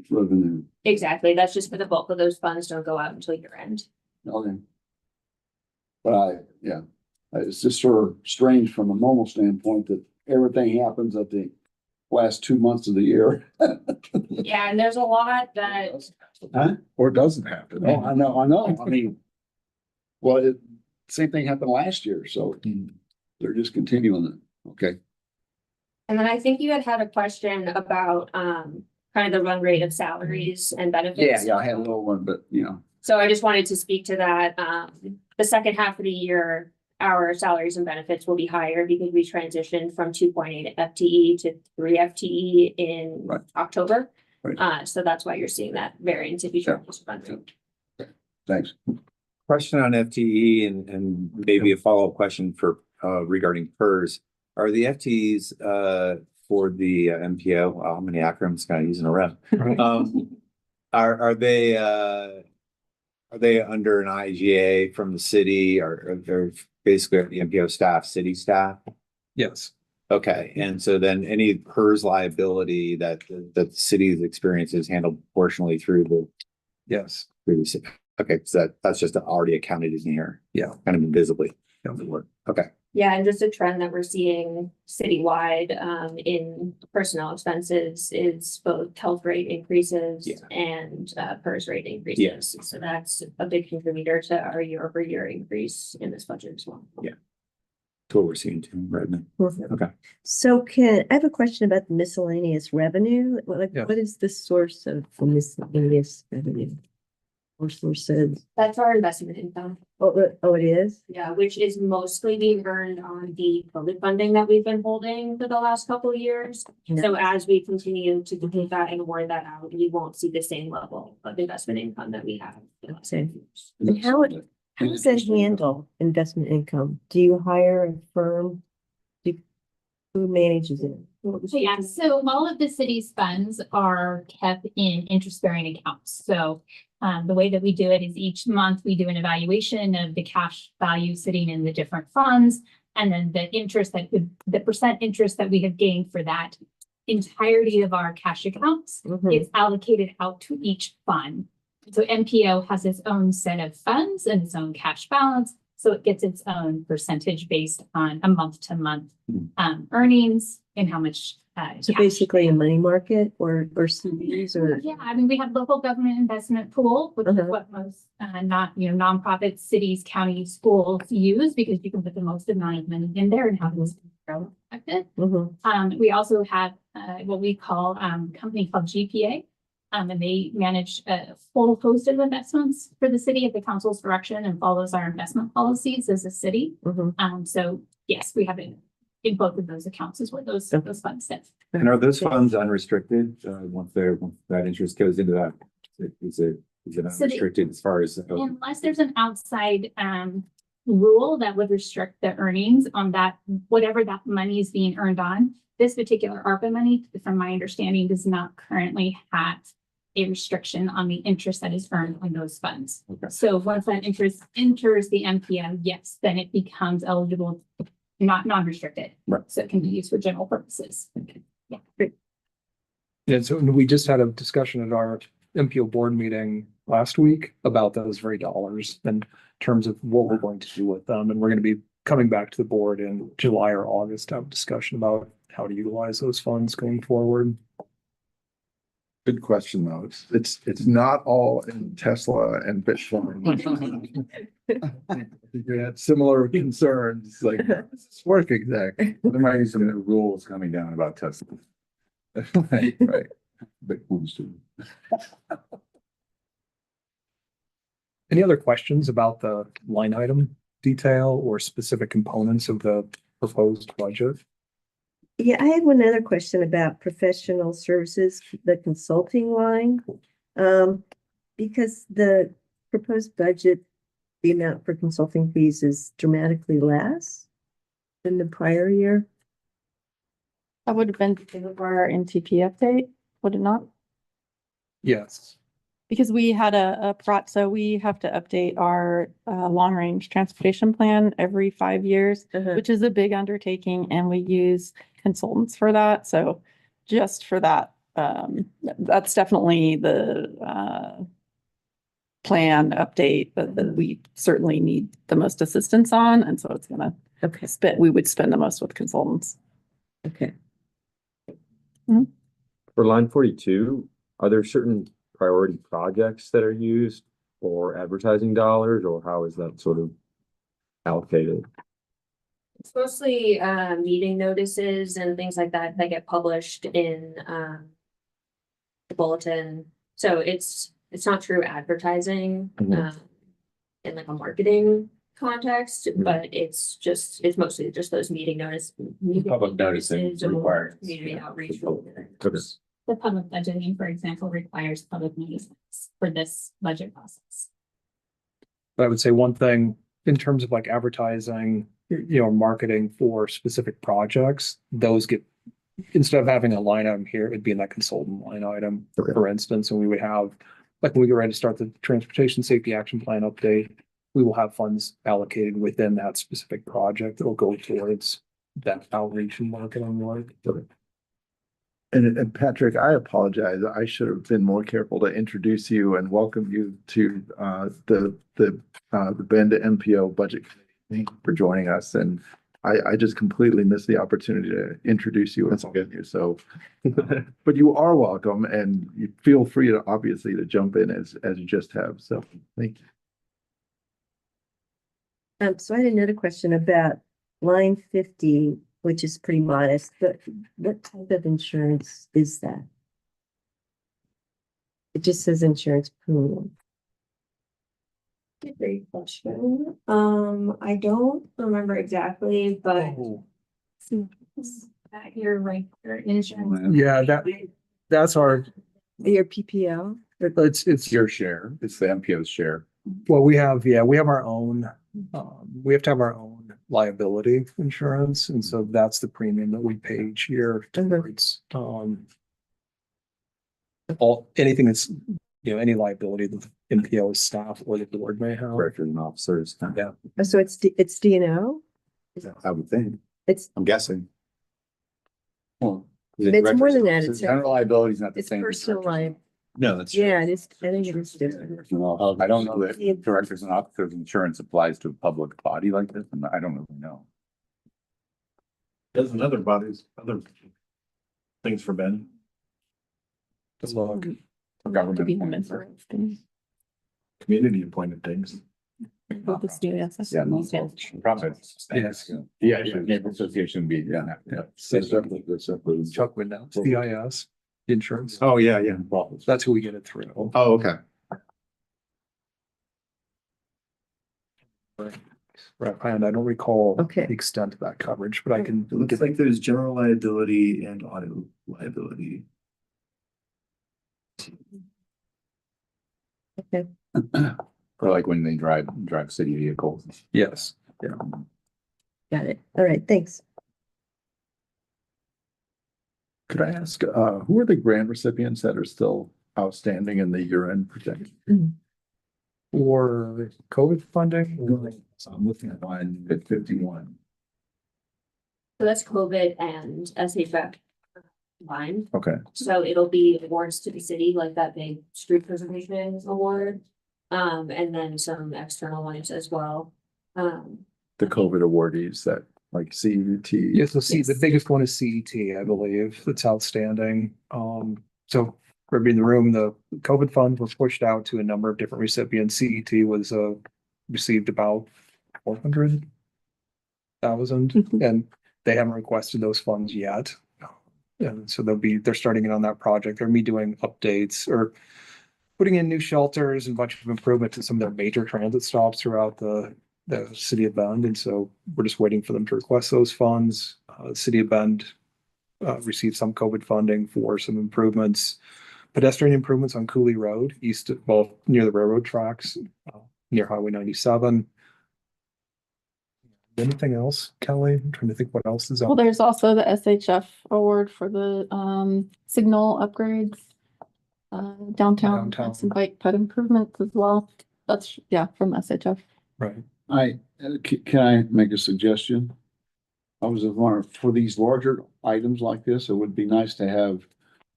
[SPEAKER 6] revenue.
[SPEAKER 10] Exactly, that's just for the bulk of those funds don't go out until year end.
[SPEAKER 6] Okay. But it's just sort of strange from a normal standpoint that everything happens at the last 2 months of the year.
[SPEAKER 10] Yeah, and there's a lot that,
[SPEAKER 6] Huh?
[SPEAKER 2] Or doesn't happen?
[SPEAKER 6] Oh, I know. I mean, well, same thing happened last year, so they're just continuing it. Okay.
[SPEAKER 10] and then I think you had a question about kind of the run rate of salaries and benefits.
[SPEAKER 6] Yeah, I had a little one, but
[SPEAKER 10] So I just wanted to speak to that. The second half of the year, our salaries and benefits will be higher because we transitioned from 2.8 FTE to 3 FTE in
[SPEAKER 6] Right.
[SPEAKER 10] October.
[SPEAKER 6] Right.
[SPEAKER 10] So that's why you're seeing that variance if you try to run rate.
[SPEAKER 6] thanks.
[SPEAKER 4] Question on FTE and maybe a follow-up question for regarding PERS. Are the FTEs for the MPO, how many acronyms can I use in a row? Are they under an IGA from the city or they're basically the MPO staff, city staff?
[SPEAKER 7] Yes.
[SPEAKER 4] Okay, and so then any PERS liability that the city's experience is handled proportionally through the
[SPEAKER 7] Yes.
[SPEAKER 4] city. Okay, so that's just already accounted in here.
[SPEAKER 7] Yeah.
[SPEAKER 4] Kind of invisibly. Okay.
[SPEAKER 10] Yeah, and just a trend that we're seeing citywide in personnel expenses is both health rate increases
[SPEAKER 4] Yeah.
[SPEAKER 10] and PERS rate increases. So that's a big contributor to our year-over-year increase in this budget as well.
[SPEAKER 4] Yeah. That's what we're seeing too right now. Okay.
[SPEAKER 8] So I have a question about the miscellaneous revenue. Like,
[SPEAKER 7] Yeah.
[SPEAKER 8] what is the source of the miscellaneous revenue? Or sources?
[SPEAKER 10] That's our investment income.
[SPEAKER 8] Oh, it is?
[SPEAKER 10] Yeah, which is mostly being earned on the COVID funding that we've been holding for the last couple of years. So as we continue to complete that and award that out, we won't see the same level of investment income that we have. in the last few years.
[SPEAKER 8] And how does that handle investment income? Do you hire a firm? Who manages it?
[SPEAKER 12] Yeah, so all of the city's funds are kept in interest-bearing accounts. So the way that we do it is each month we do an evaluation of the cash value sitting in the different funds. And then the percent interest that we have gained for that entirety of our cash accounts is allocated out to each fund. So MPO has its own set of funds and its own cash balance. So it gets its own percentage based on a month-to-month earnings and how much.
[SPEAKER 8] So
[SPEAKER 12] cash.
[SPEAKER 8] basically a money market or CDs or?
[SPEAKER 12] Yeah, I mean, we have local government investment pool, which is what most nonprofit cities, counties, schools use because you can put the most amount of money in there and have this grow effective. We also have what we call a company called GPA. And they manage a whole host of investments for the city at the council's direction and follows our investment policies as a city. So yes, we have it in both of those accounts is where those funds sit.
[SPEAKER 4] And are those funds unrestricted, once that interest goes into that? Is it unrestricted as far as?
[SPEAKER 12] Unless there's an outside rule that would restrict the earnings on that, whatever that money is being earned on. This particular ARPA money, from my understanding, does not currently have a restriction on the interest that is earned on those funds. So once that interest enters the MPO, yes, then it becomes eligible, not non-restricted.
[SPEAKER 4] Right.
[SPEAKER 12] So it can be used for general purposes. Yeah. Great.
[SPEAKER 7] And so we just had a discussion at our MPO board meeting last week about those very dollars in terms of what we're going to do with them. And we're going to be coming back to the board in July or August to have a discussion about how to utilize those funds going forward.
[SPEAKER 2] Good question, though. It's not all in Tesla and Bitcoin. You had similar concerns, like, how does this work exactly?
[SPEAKER 11] There might be some new rules coming down about Tesla.
[SPEAKER 2] Right.
[SPEAKER 11] Bitcoin too.
[SPEAKER 7] Any other questions about the line item detail or specific components of the proposed budget?
[SPEAKER 8] Yeah, I had one other question about professional services, the consulting line. Because the proposed budget, the amount for consulting fees is dramatically less than the prior year.
[SPEAKER 1] That would have been because of our NTP update, would it not?
[SPEAKER 7] Yes.
[SPEAKER 1] Because we had so we have to update our long-range transportation plan every 5 years, which is a big undertaking, and we use consultants for that. So just for that, that's definitely the plan update that we certainly need the most assistance on. And so it's gonna we would spend the most with consultants.
[SPEAKER 8] Okay.
[SPEAKER 13] For line 42, are there certain priority projects that are used for advertising dollars, or how is that sort of allocated?
[SPEAKER 10] It's mostly meeting notices and things like that that get published in the bulletin. So it's not true advertising in like a marketing context, but it's mostly just those meeting
[SPEAKER 11] Public noticing
[SPEAKER 10] notices or
[SPEAKER 11] required.
[SPEAKER 10] community outreach.
[SPEAKER 12] The public budgeting, for example, requires public notices for this budget process.
[SPEAKER 7] But I would say one thing in terms of like advertising, marketing for specific projects, those get, instead of having a line item here, it'd be in that consultant line item, for instance, and we would have, like when we get ready to start the transportation safety action plan update, we will have funds allocated within that specific project that will go towards that outreach and marketing work.
[SPEAKER 2] And Patrick, I apologize. I should have been more careful to introduce you and welcome you to the Bend MPO budget committee. Thank you for joining us. And I just completely missed the opportunity to introduce you and welcome you. So, but you are welcome, and you feel free to obviously to jump in as you just have. So, thank you.
[SPEAKER 8] So I had another question about line 50, which is pretty modest, but what type of insurance is that? It just says insurance premium.
[SPEAKER 10] Great question. I don't remember exactly, but
[SPEAKER 7] Oh,
[SPEAKER 12] That you're right, your insurance.
[SPEAKER 7] yeah, that's our,
[SPEAKER 8] Your PPO?
[SPEAKER 7] it's,
[SPEAKER 11] Your share, it's the MPO's share.
[SPEAKER 7] well, we have our own, we have to have our own liability insurance. And so that's the premium that we pay each year towards, anything that's, any liability that the MPO staff or the board may have.
[SPEAKER 4] Directors and officers.
[SPEAKER 7] Yeah.
[SPEAKER 8] Oh, so it's DNO?
[SPEAKER 4] I would think,
[SPEAKER 8] It's,
[SPEAKER 4] I'm guessing.
[SPEAKER 11] Well,
[SPEAKER 8] it's more than that. It's,
[SPEAKER 11] general liability is not the
[SPEAKER 8] it's
[SPEAKER 11] same. as
[SPEAKER 8] personal
[SPEAKER 11] directors.
[SPEAKER 8] life.
[SPEAKER 4] No, that's.
[SPEAKER 8] Yeah, it is. I think it is different.
[SPEAKER 11] I don't know that directors and officers insurance applies to a public body like this, and I don't really know.
[SPEAKER 9] There's another bodies, other things for Ben.
[SPEAKER 7] Good luck.
[SPEAKER 1] To be a
[SPEAKER 11] Government.
[SPEAKER 1] member of the-
[SPEAKER 9] Community appointed things.
[SPEAKER 1] of the CASS.
[SPEAKER 11] Yeah, no, profits.
[SPEAKER 7] Yes.
[SPEAKER 11] Yeah, neighborhood association be, yeah.
[SPEAKER 6] That's separate, that's separate.
[SPEAKER 7] Chuck would know. CIS, insurance.
[SPEAKER 4] Oh, yeah, yeah.
[SPEAKER 7] That's who we get it through.
[SPEAKER 4] Oh, okay.
[SPEAKER 7] Right, and I don't recall
[SPEAKER 8] Okay.
[SPEAKER 7] the extent of that coverage, but I can.
[SPEAKER 9] It looks like there's general liability and auto liability.
[SPEAKER 11] For like when they drive city vehicles.
[SPEAKER 7] Yes.
[SPEAKER 8] Got it. All right, thanks.
[SPEAKER 2] Could I ask, who are the grant recipients that are still outstanding in the year-end projection?
[SPEAKER 7] For COVID funding,
[SPEAKER 11] So I'm looking at one at 51.
[SPEAKER 10] so that's COVID and SHF combined.
[SPEAKER 2] Okay,
[SPEAKER 10] So it'll be awards to the city, like that big street preservation award. And then some external ones as well.
[SPEAKER 2] the COVID awardees that like CUT.
[SPEAKER 7] yes, the
[SPEAKER 10] Yes.
[SPEAKER 7] the biggest one is CET, I believe, that's outstanding. So for everybody in the room, the COVID fund was pushed out to a number of different recipients. CET was, received about 400,000, and they haven't requested those funds yet. And so they're starting it on that project. They're doing updates or putting in new shelters and a bunch of improvements to some of their major transit stops throughout the city of Bend. And so we're just waiting for them to request those funds. City of Bend received some COVID funding for some improvements, pedestrian improvements on Cooley Road, near the railroad tracks, near Highway 97. Anything else, Kelly? I'm trying to think what else is
[SPEAKER 1] Well,
[SPEAKER 7] out.
[SPEAKER 1] there's also the SHF award for the signal upgrades. Downtown,
[SPEAKER 7] Downtown.
[SPEAKER 1] some bike ped improvements as well. That's, yeah, from SHF.
[SPEAKER 7] Right.
[SPEAKER 6] Can I make a suggestion? I was wondering, for these larger items like this, it would be nice to have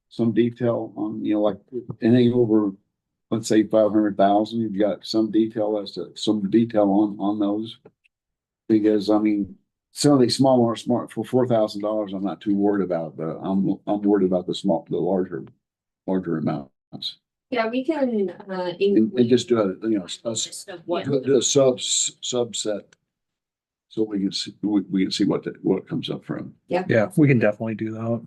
[SPEAKER 6] some detail on, like anything over, let's say 500,000, you've got some detail on those. Because I mean, some of these smaller smart for $4,000, I'm not too worried about, but I'm worried about the larger amounts.
[SPEAKER 10] Yeah, we can,
[SPEAKER 6] And just do a,
[SPEAKER 10] list of what.
[SPEAKER 6] do a subset. So we can see, we can see what it comes up from.
[SPEAKER 7] Yeah, we can definitely do that.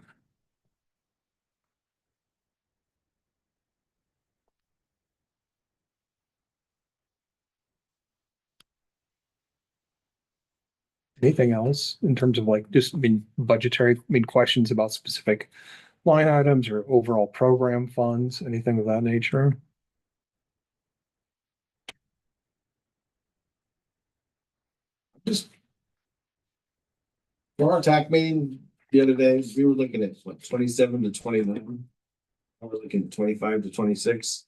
[SPEAKER 7] Anything else in terms of like, just, budgetary, questions about specific line items or overall program funds, anything of that nature?
[SPEAKER 3] Just. For our TAC meeting the other day, we were looking at what, 27 to 29. I was looking at 25 to 26.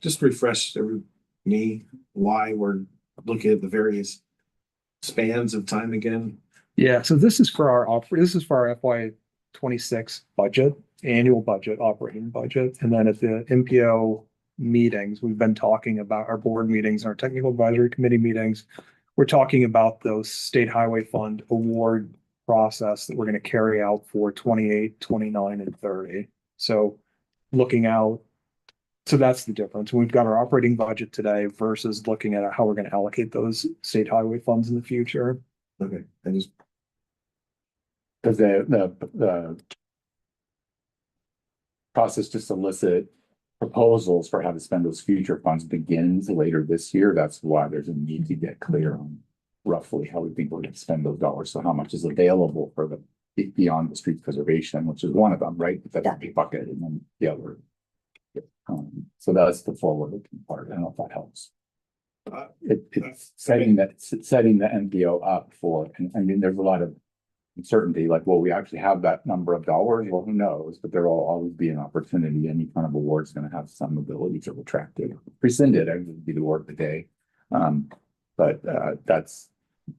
[SPEAKER 3] Just refresh me why we're looking at the various spans of time again.
[SPEAKER 7] Yeah, so this is for our FY 26 budget, annual budget, operating budget. And then at the MPO meetings, we've been talking about our board meetings, our technical advisory committee meetings. We're talking about those state highway fund award process that we're going to carry out for 28, 29, and 30. So looking out, so that's the difference. We've got our operating budget today versus looking at how we're going to allocate those state highway funds in the future.
[SPEAKER 3] Okay, I just,
[SPEAKER 11] Because the process to solicit proposals for how to spend those future funds begins later this year. That's why there's a need to get clear on roughly how we think we're going to spend those dollars. So how much is available for the beyond the street preservation, which is one of them, right? That's a big bucket, and then the other. So that's the forward-looking part. I don't know if that helps. It's setting the MPO up for, and I mean, there's a lot of uncertainty, like, will we actually have that number of dollars? Well, who knows? But there will always be an opportunity. Any kind of award is going to have some ability to retract it. Rescind it, I would be the word of the day. But that's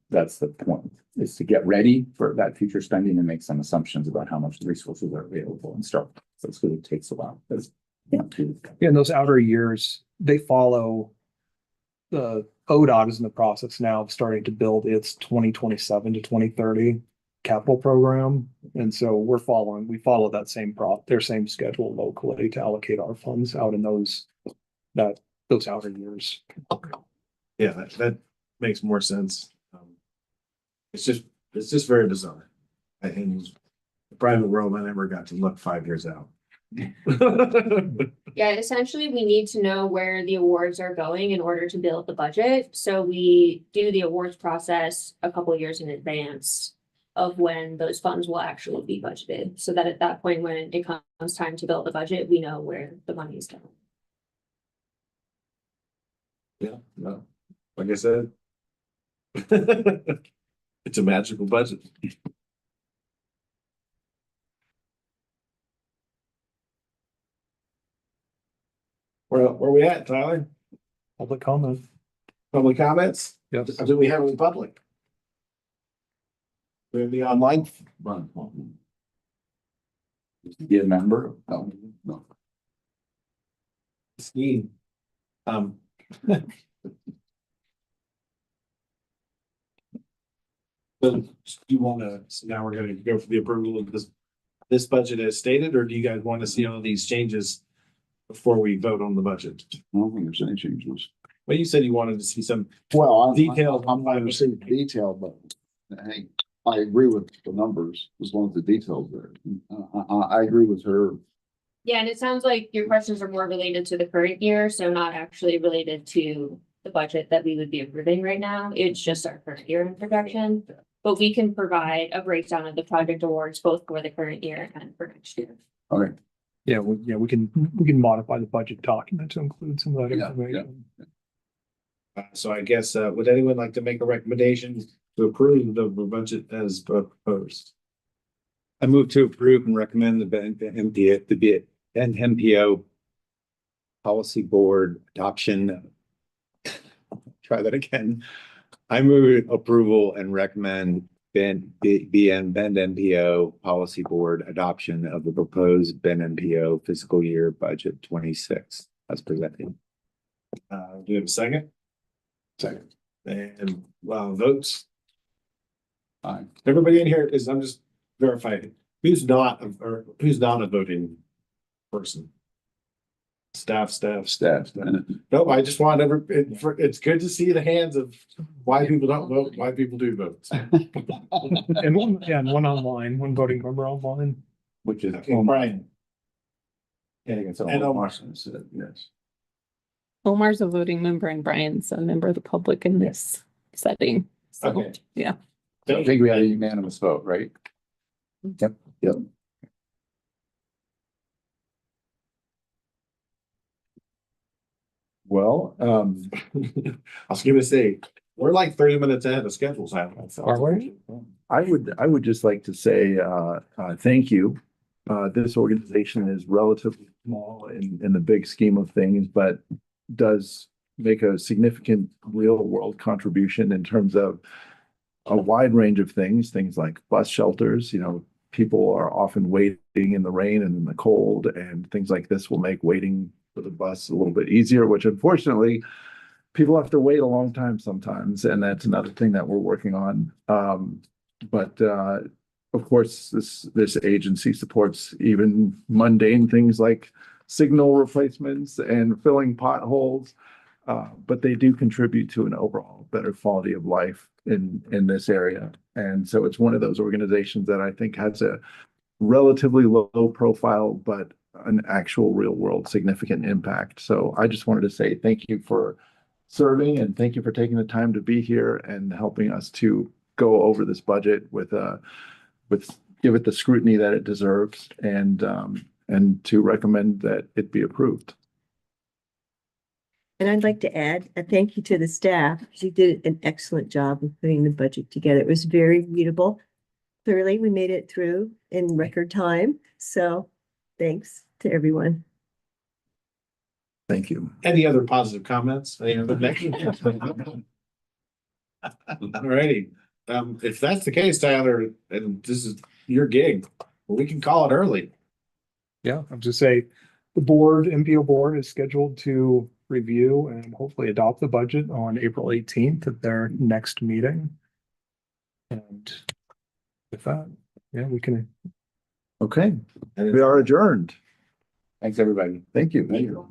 [SPEAKER 11] the point, is to get ready for that future spending and make some assumptions about how much the resources are available and start. So it's going to take a while.
[SPEAKER 7] In those outer years, they follow the ODOT is in the process now of starting to build its 2027 to 2030 capital program. And so we follow that their same schedule locally to allocate our funds out in those outer years.
[SPEAKER 3] yeah, that makes more sense. It's just very bizarre. In the private world, I never got to look 5 years out.
[SPEAKER 10] Yeah, essentially, we need to know where the awards are going in order to build the budget. So we do the awards process a couple of years in advance of when those funds will actually be budgeted. So that at that point, when it comes time to build the budget, we know where the money is going.
[SPEAKER 3] Yeah, no, like I said. It's a magical budget. Where we at, Tyler?
[SPEAKER 7] Public comment.
[SPEAKER 3] Public comments?
[SPEAKER 7] Yes.
[SPEAKER 3] Do we have any public? We have the online?
[SPEAKER 11] Be a member? No.
[SPEAKER 3] Scheme. So you wanna, so now we're gonna go for the approval of this budget as stated, or do you guys want to see all these changes before we vote on the budget?
[SPEAKER 6] I don't think there's any changes.
[SPEAKER 3] Well, you said you wanted to see some
[SPEAKER 6] Well,
[SPEAKER 3] details.
[SPEAKER 6] I'm not gonna say detail, but hey, I agree with the numbers as long as the details there. I agree with her.
[SPEAKER 10] Yeah, and it sounds like your questions are more related to the current year, so not actually related to the budget that we would be approving right now. It's just our current year in projection. But we can provide a breakdown of the project awards both for the current year and for next year.
[SPEAKER 6] Okay.
[SPEAKER 7] Yeah, we can modify the budget document to include some of that
[SPEAKER 6] Yeah,
[SPEAKER 7] information.
[SPEAKER 3] So I guess, would anyone like to make a recommendation to approve the budget as proposed?
[SPEAKER 4] I move to approve and recommend the Bend MPO policy board adoption. Try that again. I move approval and recommend Bend MPO policy board adoption of the proposed Bend MPO fiscal year budget 26 as presented.
[SPEAKER 3] Do you have a second?
[SPEAKER 6] Second.
[SPEAKER 3] And votes?
[SPEAKER 6] Aye.
[SPEAKER 3] Everybody in here is, I'm just verifying, who's not a voting person? Staff. No, I just want it's good to see the hands of why people don't vote, why people do vote.
[SPEAKER 7] And one online, one voting member online.
[SPEAKER 11] Which is.
[SPEAKER 3] Okay, Brian.
[SPEAKER 11] And
[SPEAKER 3] Omar.
[SPEAKER 6] Said, yes.
[SPEAKER 5] Omar's a voting member and Brian's a member of the public in this setting. So,
[SPEAKER 3] Okay.
[SPEAKER 5] yeah.
[SPEAKER 11] I think we had a unanimous vote, right? Yep.
[SPEAKER 2] Well,
[SPEAKER 3] I was gonna say, we're like 30 minutes ahead of schedule, Sam.
[SPEAKER 7] Are we?
[SPEAKER 2] I would just like to say, thank you. This organization is relatively small in the big scheme of things, but does make a significant real world contribution in terms of a wide range of things like bus shelters. People are often waiting in the rain and in the cold, and things like this will make waiting for the bus a little bit easier, which unfortunately people have to wait a long time sometimes. And that's another thing that we're working on. But of course, this agency supports even mundane things like signal replacements and filling potholes. But they do contribute to an overall better quality of life in this area. And so it's one of those organizations that I think has a relatively low profile, but an actual real world significant impact. So I just wanted to say thank you for serving and thank you for taking the time to be here and helping us to go over this budget with give it the scrutiny that it deserves and to recommend that it be approved.
[SPEAKER 8] And I'd like to add a thank you to the staff, because you did an excellent job of putting the budget together. It was very readable. Clearly, we made it through in record time. So thanks to everyone.
[SPEAKER 2] Thank you.
[SPEAKER 3] Any other positive comments? Any other negative? Alrighty, if that's the case, Tyler, and this is your gig, we can call it early.
[SPEAKER 7] Yeah, I'll just say the board, MPO board is scheduled to review and hopefully adopt the budget on April 18th at their next meeting. And with that, yeah, we can.
[SPEAKER 2] Okay, we are adjourned.
[SPEAKER 11] Thanks, everybody.
[SPEAKER 2] Thank you.